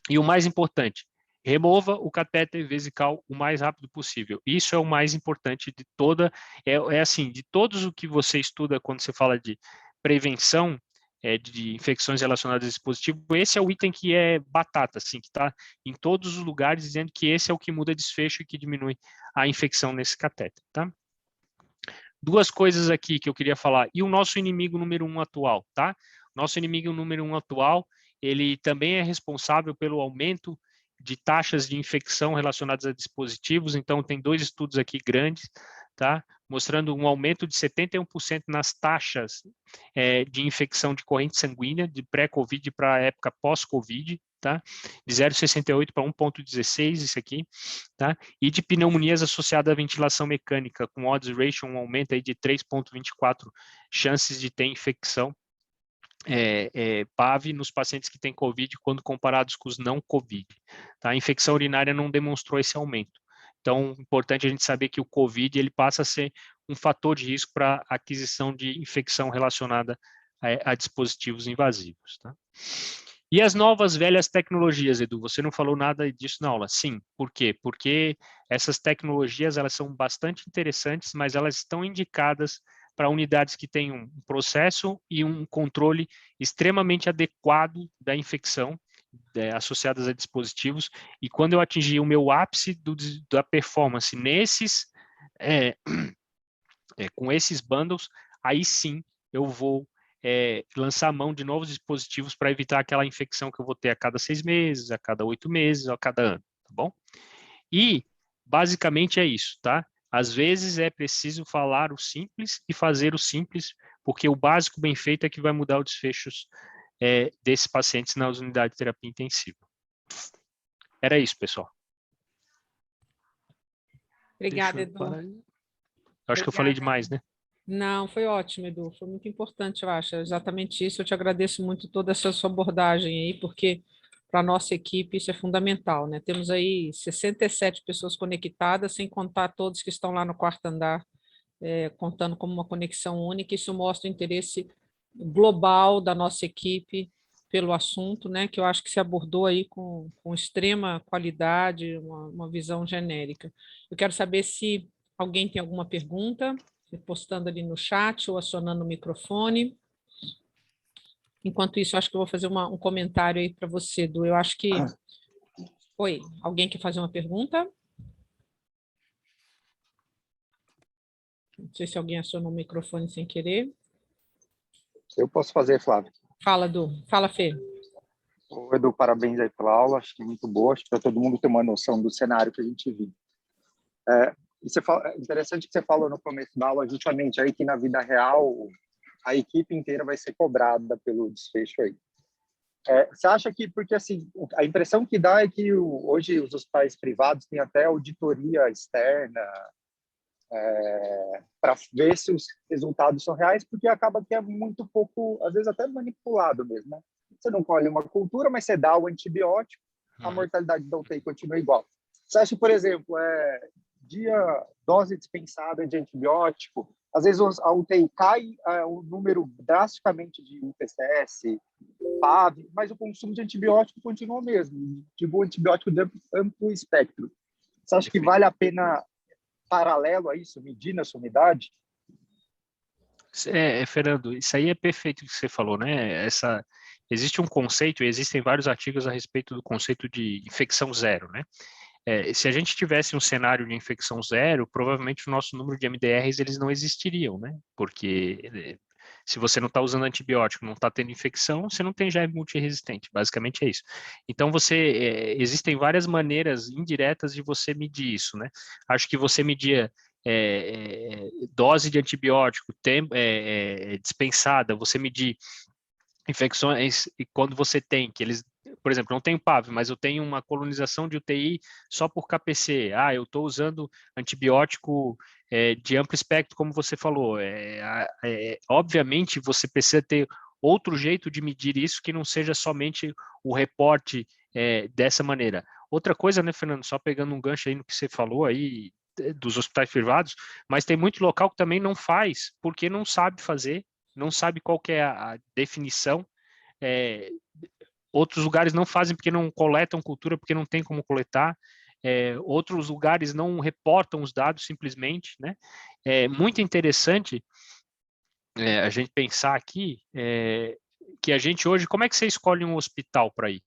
E o mais importante, remova o catéter vesical o mais rápido possível. Isso é o mais importante de toda, assim, de todos o que você estuda quando você fala de prevenção de infecções relacionadas a dispositivo, esse é o item que é batata, assim, que está em todos os lugares dizendo que esse é o que muda desfecho e que diminui a infecção nesse catéter, tá? Duas coisas aqui que eu queria falar. E o nosso inimigo número 1 atual, tá? Nosso inimigo número 1 atual, ele também é responsável pelo aumento de taxas de infecção relacionadas a dispositivos. Então, tem 2 estudos aqui grandes, tá? Mostrando um aumento de 71% nas taxas de infecção de corrente sanguínea, de pré-Covid para a época pós-Covid, tá? De 0,68 para 1,16, isso aqui, tá? E de pneumonias associadas à ventilação mecânica, com odds ratio, um aumento aí de 3,24 chances de ter infecção PAV nos pacientes que têm COVID quando comparados com os não COVID. Tá? A infecção urinária não demonstrou esse aumento. Então, é importante a gente saber que o COVID ele passa a ser um fator de risco para a aquisição de infecção relacionada a dispositivos invasivos. Tá? E as novas velhas tecnologias, Edu? Você não falou nada disso na aula. Sim, por quê? Porque essas tecnologias elas são bastante interessantes, mas elas estão indicadas para unidades que têm um processo e um controle extremamente adequado da infecção, associadas a dispositivos, e quando eu atingir o meu ápice da performance com esses bundles, aí sim eu vou lançar mão de novos dispositivos para evitar aquela infecção que eu vou ter a cada 6 meses, a cada 8 meses, ou a cada ano, tá bom? E basicamente é isso, tá? Às vezes é preciso falar o simples e fazer o simples, porque o básico bem feito é que vai mudar os desfechos desses pacientes nas unidades de terapia intensiva. Era isso, pessoal. Obrigada, Edu. Acho que eu falei demais, né? Não, foi ótimo, Edu. Foi muito importante, eu acho. Exatamente isso. Eu te agradeço muito toda essa sua abordagem aí, porque para a nossa equipe isso é fundamental, né? Temos aí 67 pessoas conectadas, sem contar todos que estão lá no quarto andar, contando como uma conexão única. Isso mostra o interesse global da nossa equipe pelo assunto, né? Que eu acho que se abordou aí com extrema qualidade, uma visão genérica. Eu quero saber se alguém tem alguma pergunta, postando ali no chat ou acionando o microfone. Enquanto isso, acho que eu vou fazer um comentário aí para você, Edu. Eu acho que... Oi, alguém quer fazer uma pergunta? Não sei se alguém acionou o microfone sem querer. Eu posso fazer, Flávio. Fala, Edu. Fala, Fê. Ô, Edu, parabéns aí pela aula, acho que é muito boa, acho que para todo mundo ter uma noção do cenário que a gente vive. É interessante que você falou no começo da aula, justamente aí que na vida real a equipe inteira vai ser cobrada pelo desfecho aí. Você acha que, porque assim, a impressão que dá é que hoje os hospitais privados têm até auditoria externa para ver se os resultados são reais, porque acaba que é muito pouco, às vezes até manipulado mesmo, né? Você não colhe uma cultura, mas você dá o antibiótico, a mortalidade da UTI continua igual. Você acha, por exemplo, dose dispensada de antibiótico, às vezes a UTI cai o número drasticamente de UTCS, PAV, mas o consumo de antibiótico continua o mesmo, tipo antibiótico de amplo espectro. Você acha que vale a pena, paralelo a isso, medir na sua unidade? Fernando, isso aí é perfeito o que você falou, né? Existe um conceito, e existem vários artigos a respeito do conceito de infecção zero, né? Se a gente tivesse um cenário de infecção zero, provavelmente o nosso número de MDRs eles não existiriam, né? Porque se você não está usando antibiótico, não está tendo infecção, você não tem germe multiresistente. Basicamente é isso. Então existem várias maneiras indiretas de você medir isso, né? Acho que você media dose de antibiótico dispensada, você medir infecções, e quando você tem, que eles, por exemplo, não tenho PAV, mas eu tenho uma colonização de UTI só por KPC. Eu estou usando antibiótico de amplo espectro, como você falou. Obviamente, você precisa ter outro jeito de medir isso que não seja somente o reporte dessa maneira. Outra coisa, né, Fernando, só pegando um gancho aí no que você falou aí, dos hospitais privados, mas tem muito local que também não faz, porque não sabe fazer, não sabe qual que é a definição. Outros lugares não fazem porque não coletam cultura, porque não tem como coletar. Outros lugares não reportam os dados simplesmente, né? É muito interessante a gente pensar aqui que a gente hoje, como é que você escolhe um hospital para ir?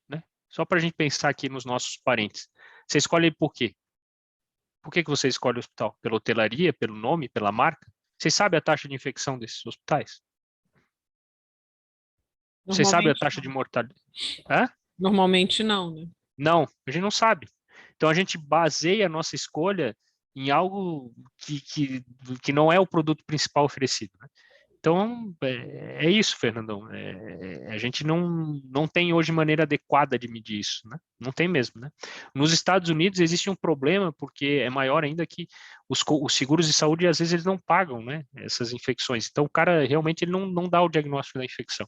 Né? Só para a gente pensar aqui nos nossos parentes. Você escolhe por quê? Por que você escolhe o hospital? Pela hotelaria, pelo nome, pela marca? Você sabe a taxa de infecção desses hospitais? Você sabe a taxa de mortalidade? Normalmente não, né? Não, a gente não sabe. Então a gente baseia a nossa escolha em algo que não é o produto principal oferecido, né? Então é isso, Fernandão. A gente não tem hoje maneira adequada de medir isso, né? Não tem mesmo, né? Nos Estados Unidos existe um problema porque é maior ainda que os seguros de saúde às vezes eles não pagam, né? Essas infecções. Então o cara realmente ele não dá o diagnóstico da infecção.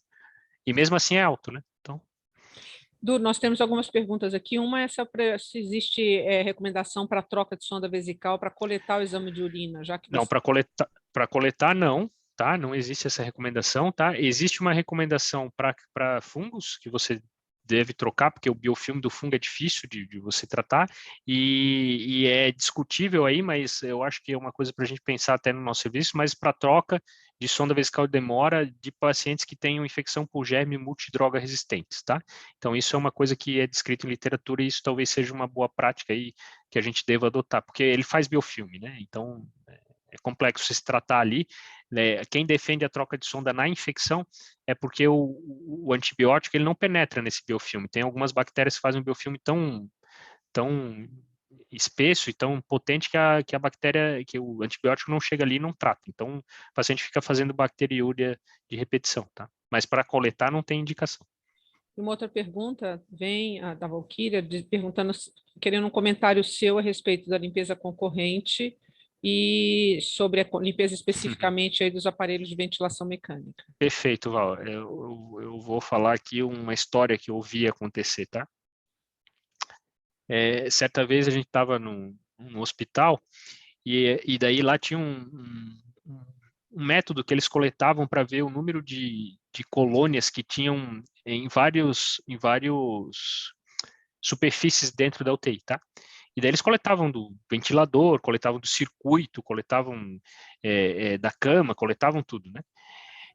E mesmo assim é alto, né? Então Du, nós temos algumas perguntas aqui. Uma é se existe recomendação para troca de sonda vesical para coletar o exame de urina, já que não, para coletar não, tá? Não existe essa recomendação, tá? Existe uma recomendação para fungos que você deve trocar, porque o biofilme do fungo é difícil de você tratar e é discutível aí, mas eu acho que é uma coisa para a gente pensar até no nosso serviço, mas para troca de sonda vesical de demora de pacientes que tenham infecção por germe multidroga resistentes, tá? Então, isso é uma coisa que é descrito em literatura e isso talvez seja uma boa prática aí que a gente deva adotar, porque ele faz biofilme, né? Então, é complexo se tratar ali, né? Quem defende a troca de sonda na infecção é porque o antibiótico ele não penetra nesse biofilme. Tem algumas bactérias que fazem um biofilme tão espesso e tão potente que a bactéria, que o antibiótico não chega ali e não trata. Então, o paciente fica fazendo bacteriúria de repetição, tá? Mas para coletar não tem indicação. Uma outra pergunta vem da Valquíria, perguntando, querendo um comentário seu a respeito da limpeza concorrente e sobre a limpeza especificamente aí dos aparelhos de ventilação mecânica. Perfeito, Val. Eu vou falar aqui uma história que eu vi acontecer, tá? Certa vez a gente estava num hospital e daí lá tinha um método que eles coletavam para ver o número de colônias que tinham em vários superfícies dentro da UTI, tá? E daí eles coletavam do ventilador, coletavam do circuito, coletavam da cama, coletavam tudo, né?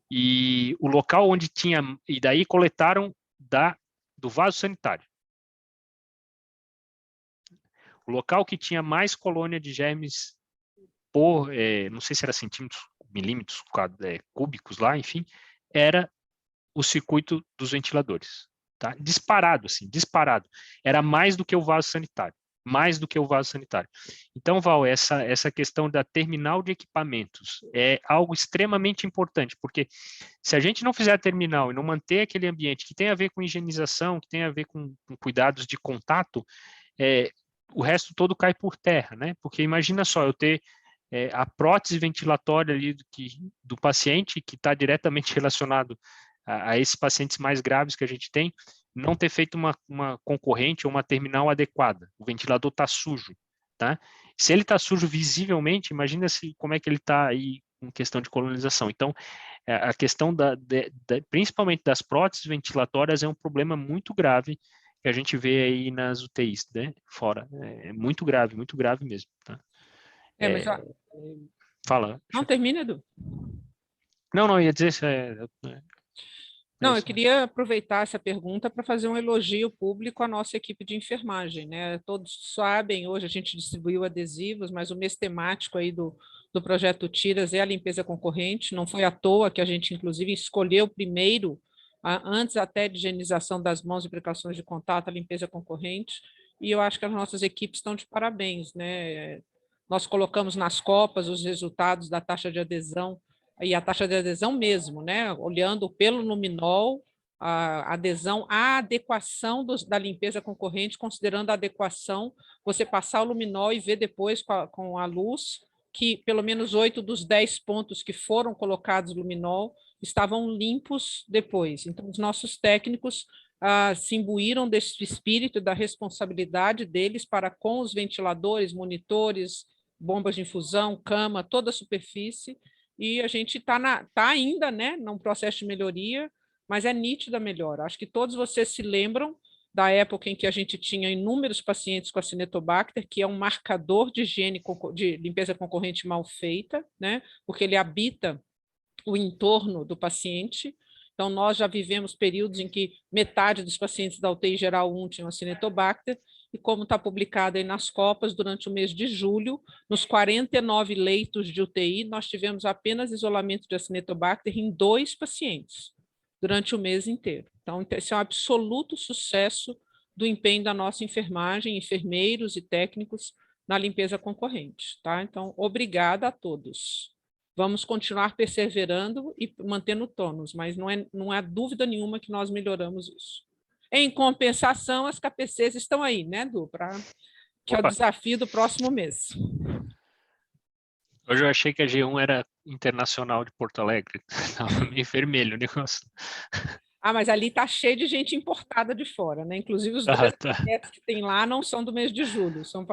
E o local onde tinha, e daí coletaram do vaso sanitário. O local que tinha mais colônia de germes por, não sei se era centímetros, milímetros cúbicos lá, enfim, era o circuito dos ventiladores, tá? Disparado, assim, disparado. Era mais do que o vaso sanitário, mais do que o vaso sanitário. Então, Val, essa questão da terminal de equipamentos é algo extremamente importante, porque se a gente não fizer a terminal e não manter aquele ambiente que tem a ver com higienização, que tem a ver com cuidados de contato, o resto todo cai por terra, né? Porque imagina só, eu ter a prótese ventilatória ali do paciente, que está diretamente relacionado a esses pacientes mais graves que a gente tem, não ter feito uma concorrente ou uma terminal adequada. O ventilador está sujo, tá? Se ele está sujo visivelmente, imagina como é que ele está aí em questão de colonização. Então, a questão principalmente das próteses ventilatórias é um problema muito grave que a gente vê aí nas UTIs, né? Fora. É muito grave mesmo, tá? Mas Fala. não termina, Edu. Não, ia dizer... Não, eu queria aproveitar essa pergunta para fazer um elogio público à nossa equipe de enfermagem, né? Todos sabem, hoje a gente distribuiu adesivos, mas o mês temático aí do projeto Tiras é a limpeza concorrente. Não foi à toa que a gente, inclusive, escolheu primeiro, antes até de higienização das mãos e precauções de contato, a limpeza concorrente. E eu acho que as nossas equipes estão de parabéns, né? Nós colocamos nas copas os resultados da taxa de adesão e a taxa de adesão mesmo, né? Olhando pelo luminol, a adesão, a adequação da limpeza concorrente, considerando a adequação, você passar o luminol e ver depois com a luz que pelo menos 8 dos 10 pontos que foram colocados luminol estavam limpos depois. Então, os nossos técnicos se imbuíram desse espírito da responsabilidade deles para com os ventiladores, monitores, bombas de infusão, cama, toda a superfície, e a gente está ainda, né, num processo de melhoria, mas é nítida a melhora. Acho que todos vocês se lembram da época em que a gente tinha inúmeros pacientes com Acinetobacter, que é um marcador de higiene, de limpeza concorrente mal feita, né, porque ele habita o entorno do paciente. Então, nós já vivemos períodos em que metade dos pacientes da UTI geral 1 tinham Acinetobacter, e como está publicado aí nas copas, durante o mês de julho, nos 49 leitos de UTI, nós tivemos apenas isolamento de Acinetobacter em 2 pacientes, durante o mês inteiro. Então, esse é um absoluto sucesso do empenho da nossa enfermagem, enfermeiros e técnicos na limpeza concorrente, tá? Então, obrigada a todos. Vamos continuar perseverando e mantendo o tônus, mas não há dúvida nenhuma que nós melhoramos isso. Em compensação, as KPCs estão aí, né, Du? Que é o desafio do próximo mês. Hoje eu achei que a G1 era internacional de Porto Alegre. Estava meio vermelho o negócio. Mas ali está cheio de gente importada de fora, né? Inclusive os 2 acinetos que tem lá não são do mês de julho, são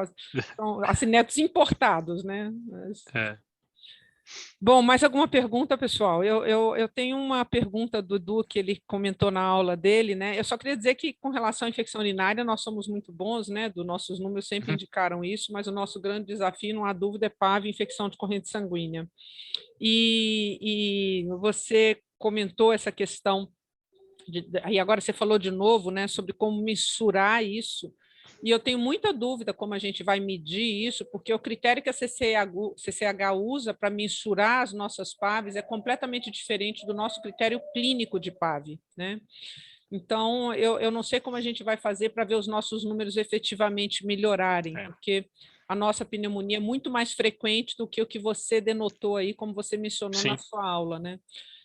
acinetos importados, né? Bom, mais alguma pergunta, pessoal? Eu tenho uma pergunta do Edu, que ele comentou na aula dele, né? Eu só queria dizer que, com relação à infecção urinária, nós somos muito bons, né? Nossos números sempre Uhum. indicaram isso, mas o nosso grande desafio, não há dúvida, é PAV, infecção de corrente sanguínea. E você comentou essa questão, e agora você falou de novo, né, sobre como mensurar isso. E eu tenho muita dúvida como a gente vai medir isso, porque o critério que a CCH usa para mensurar as nossas PAVs é completamente diferente do nosso critério clínico de PAV, né? Então, eu não sei como a gente vai fazer para ver os nossos números efetivamente melhorarem, porque a nossa pneumonia é muito mais frequente do que o que você denotou aí, como você mencionou na Sim. sua aula, né?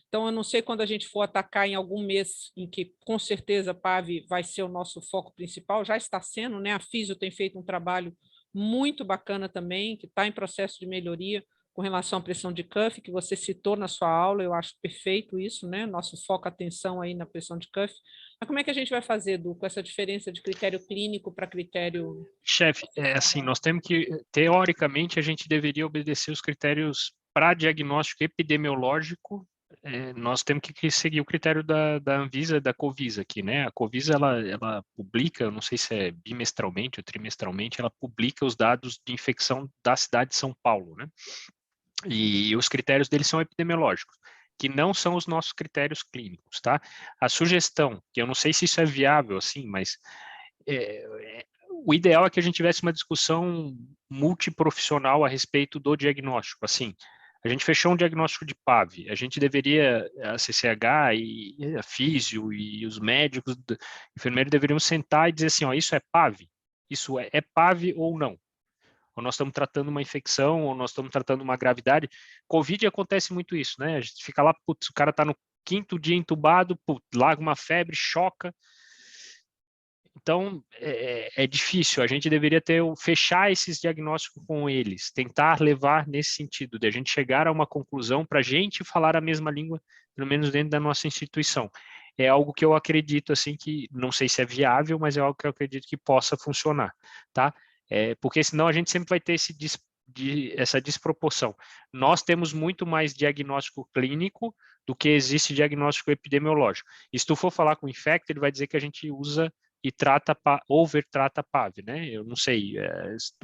Então, eu não sei quando a gente for atacar em algum mês em que, com certeza, a PAV vai ser o nosso foco principal, já está sendo, né? A Físio tem feito um trabalho muito bacana também, que está em processo de melhoria com relação à pressão de cuff, que você citou na sua aula, eu acho perfeito isso, né? Nosso foco, atenção aí na pressão de cuff. Mas como é que a gente vai fazer, Edu, com essa diferença de critério clínico para critério... Chefe, é assim, nós temos que, teoricamente, a gente deveria obedecer os critérios para diagnóstico epidemiológico. Nós temos que seguir o critério da Anvisa, da Covisa aqui, né? A Covisa, ela publica, eu não sei se é bimestralmente ou trimestralmente, ela publica os dados de infecção da cidade de São Paulo, né? E os critérios deles são epidemiológicos, que não são os nossos critérios clínicos, tá? A sugestão, que eu não sei se isso é viável, assim, mas o ideal é que a gente tivesse uma discussão multiprofissional a respeito do diagnóstico, assim, a gente fechou um diagnóstico de PAV, a gente deveria, a CCH e a físio e os médicos, enfermeiro deveriam sentar e dizer assim, ó, isso é PAV? Isso é PAV ou não? Ou nós estamos tratando uma infecção, ou nós estamos tratando uma gravidade. Covid acontece muito isso, né? A gente fica lá, putz, o cara está no 5º dia entubado, putz, larga uma febre, choca. Então, é difícil. A gente deveria fechar esses diagnósticos com eles, tentar levar nesse sentido, de a gente chegar a uma conclusão para a gente falar a mesma língua, pelo menos dentro da nossa instituição. É algo que eu acredito, assim, que não sei se é viável, mas é algo que eu acredito que possa funcionar, tá? Porque senão a gente sempre vai ter essa desproporção. Nós temos muito mais diagnóstico clínico do que existe diagnóstico epidemiológico. E se tu for falar com o infecto, ele vai dizer que a gente usa e overtrata PAV, né? Eu não sei,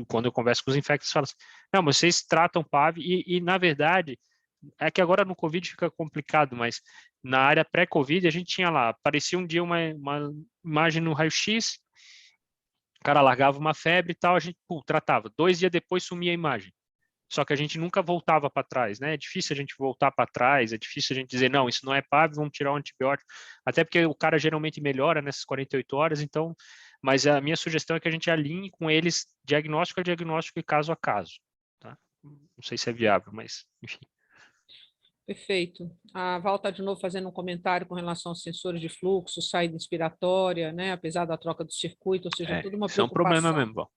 quando eu converso com os infectos, falam assim, não, mas vocês tratam PAV e na verdade, é que agora no Covid fica complicado, mas na área pré-Covid a gente tinha lá, aparecia um dia uma imagem no raio-x, o cara largava uma febre e tal, a gente tratava. 2 dias depois sumia a imagem. Só que a gente nunca voltava para trás, né? É difícil a gente voltar para trás, é difícil a gente dizer, não, isso não é PAV, vamos tirar o antibiótico. Até porque o cara geralmente melhora nessas 48 horas, então... Mas a minha sugestão é que a gente alinhe com eles diagnóstico a diagnóstico e caso a caso, tá? Não sei se é viável, mas, enfim. Perfeito. A Val está de novo fazendo um comentário com relação aos sensores de fluxo, saída inspiratória, né? Apesar da troca do circuito, ou seja, tudo uma Isso é um problema preocupação. mesmo, Val.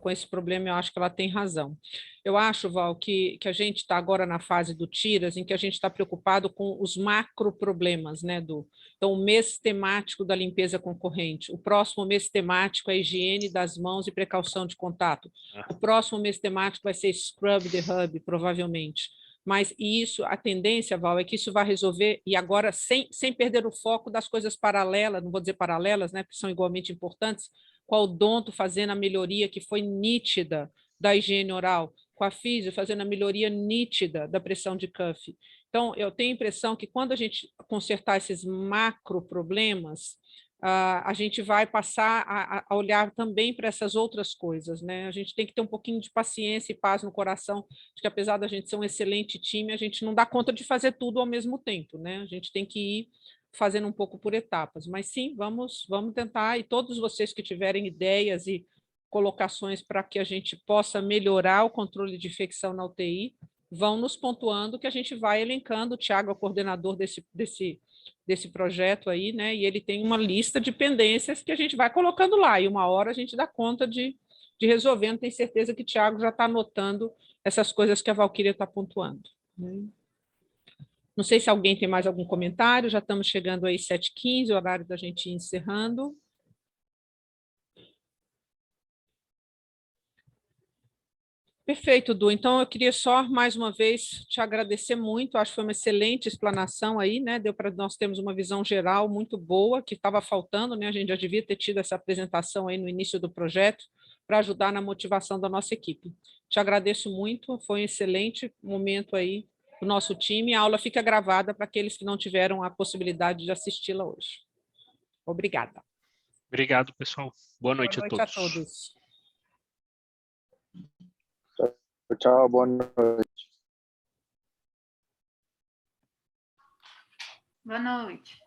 Com esse problema, eu acho que ela tem razão. Eu acho, Val, que a gente está agora na fase do TIRAS, em que a gente está preocupado com os macro problemas, né, Então, o mês temático da limpeza concorrente, o próximo mês temático é higiene das mãos e precaução de contato, o próximo mês temático vai ser Scrub the Hub, provavelmente. Mas isso, a tendência, Val, é que isso vai resolver, e agora sem perder o foco das coisas paralelas, não vou dizer paralelas, né, porque são igualmente importantes, com a odonto fazendo a melhoria que foi nítida da higiene oral, com a físio fazendo a melhoria nítida da pressão de cuff. Então, eu tenho a impressão que quando a gente consertar esses macro problemas, a gente vai passar a olhar também para essas outras coisas, né? A gente tem que ter um pouquinho de paciência e paz no coração, de que apesar da gente ser um excelente time, a gente não dá conta de fazer tudo ao mesmo tempo, né? A gente tem que ir fazendo um pouco por etapas, mas sim, vamos tentar, e todos vocês que tiverem ideias e colocações para que a gente possa melhorar o controle de infecção na UTI, vão nos pontuando que a gente vai elencando. O Thiago é o coordenador desse projeto aí, né? E ele tem uma lista de pendências que a gente vai colocando lá, e uma hora a gente dá conta de resolvendo. Tenho certeza que o Thiago já está anotando essas coisas que a Valquíria está pontuando, né? Não sei se alguém tem mais algum comentário, já estamos chegando aí 7h15, o horário da gente ir encerrando. Perfeito, Du. Então, eu queria só, mais uma vez, te agradecer muito. Acho que foi uma excelente explanação aí, né? Deu para nós termos uma visão geral muito boa, que estava faltando, né? A gente já devia ter tido essa apresentação aí no início do projeto, para ajudar na motivação da nossa equipe. Te agradeço muito, foi um excelente momento aí do nosso time. A aula fica gravada para aqueles que não tiveram a possibilidade de assisti-la hoje. Obrigada. Obrigado, pessoal. Boa Boa noite a noite a todos. todos. Tchau, boa noite. Boa noite.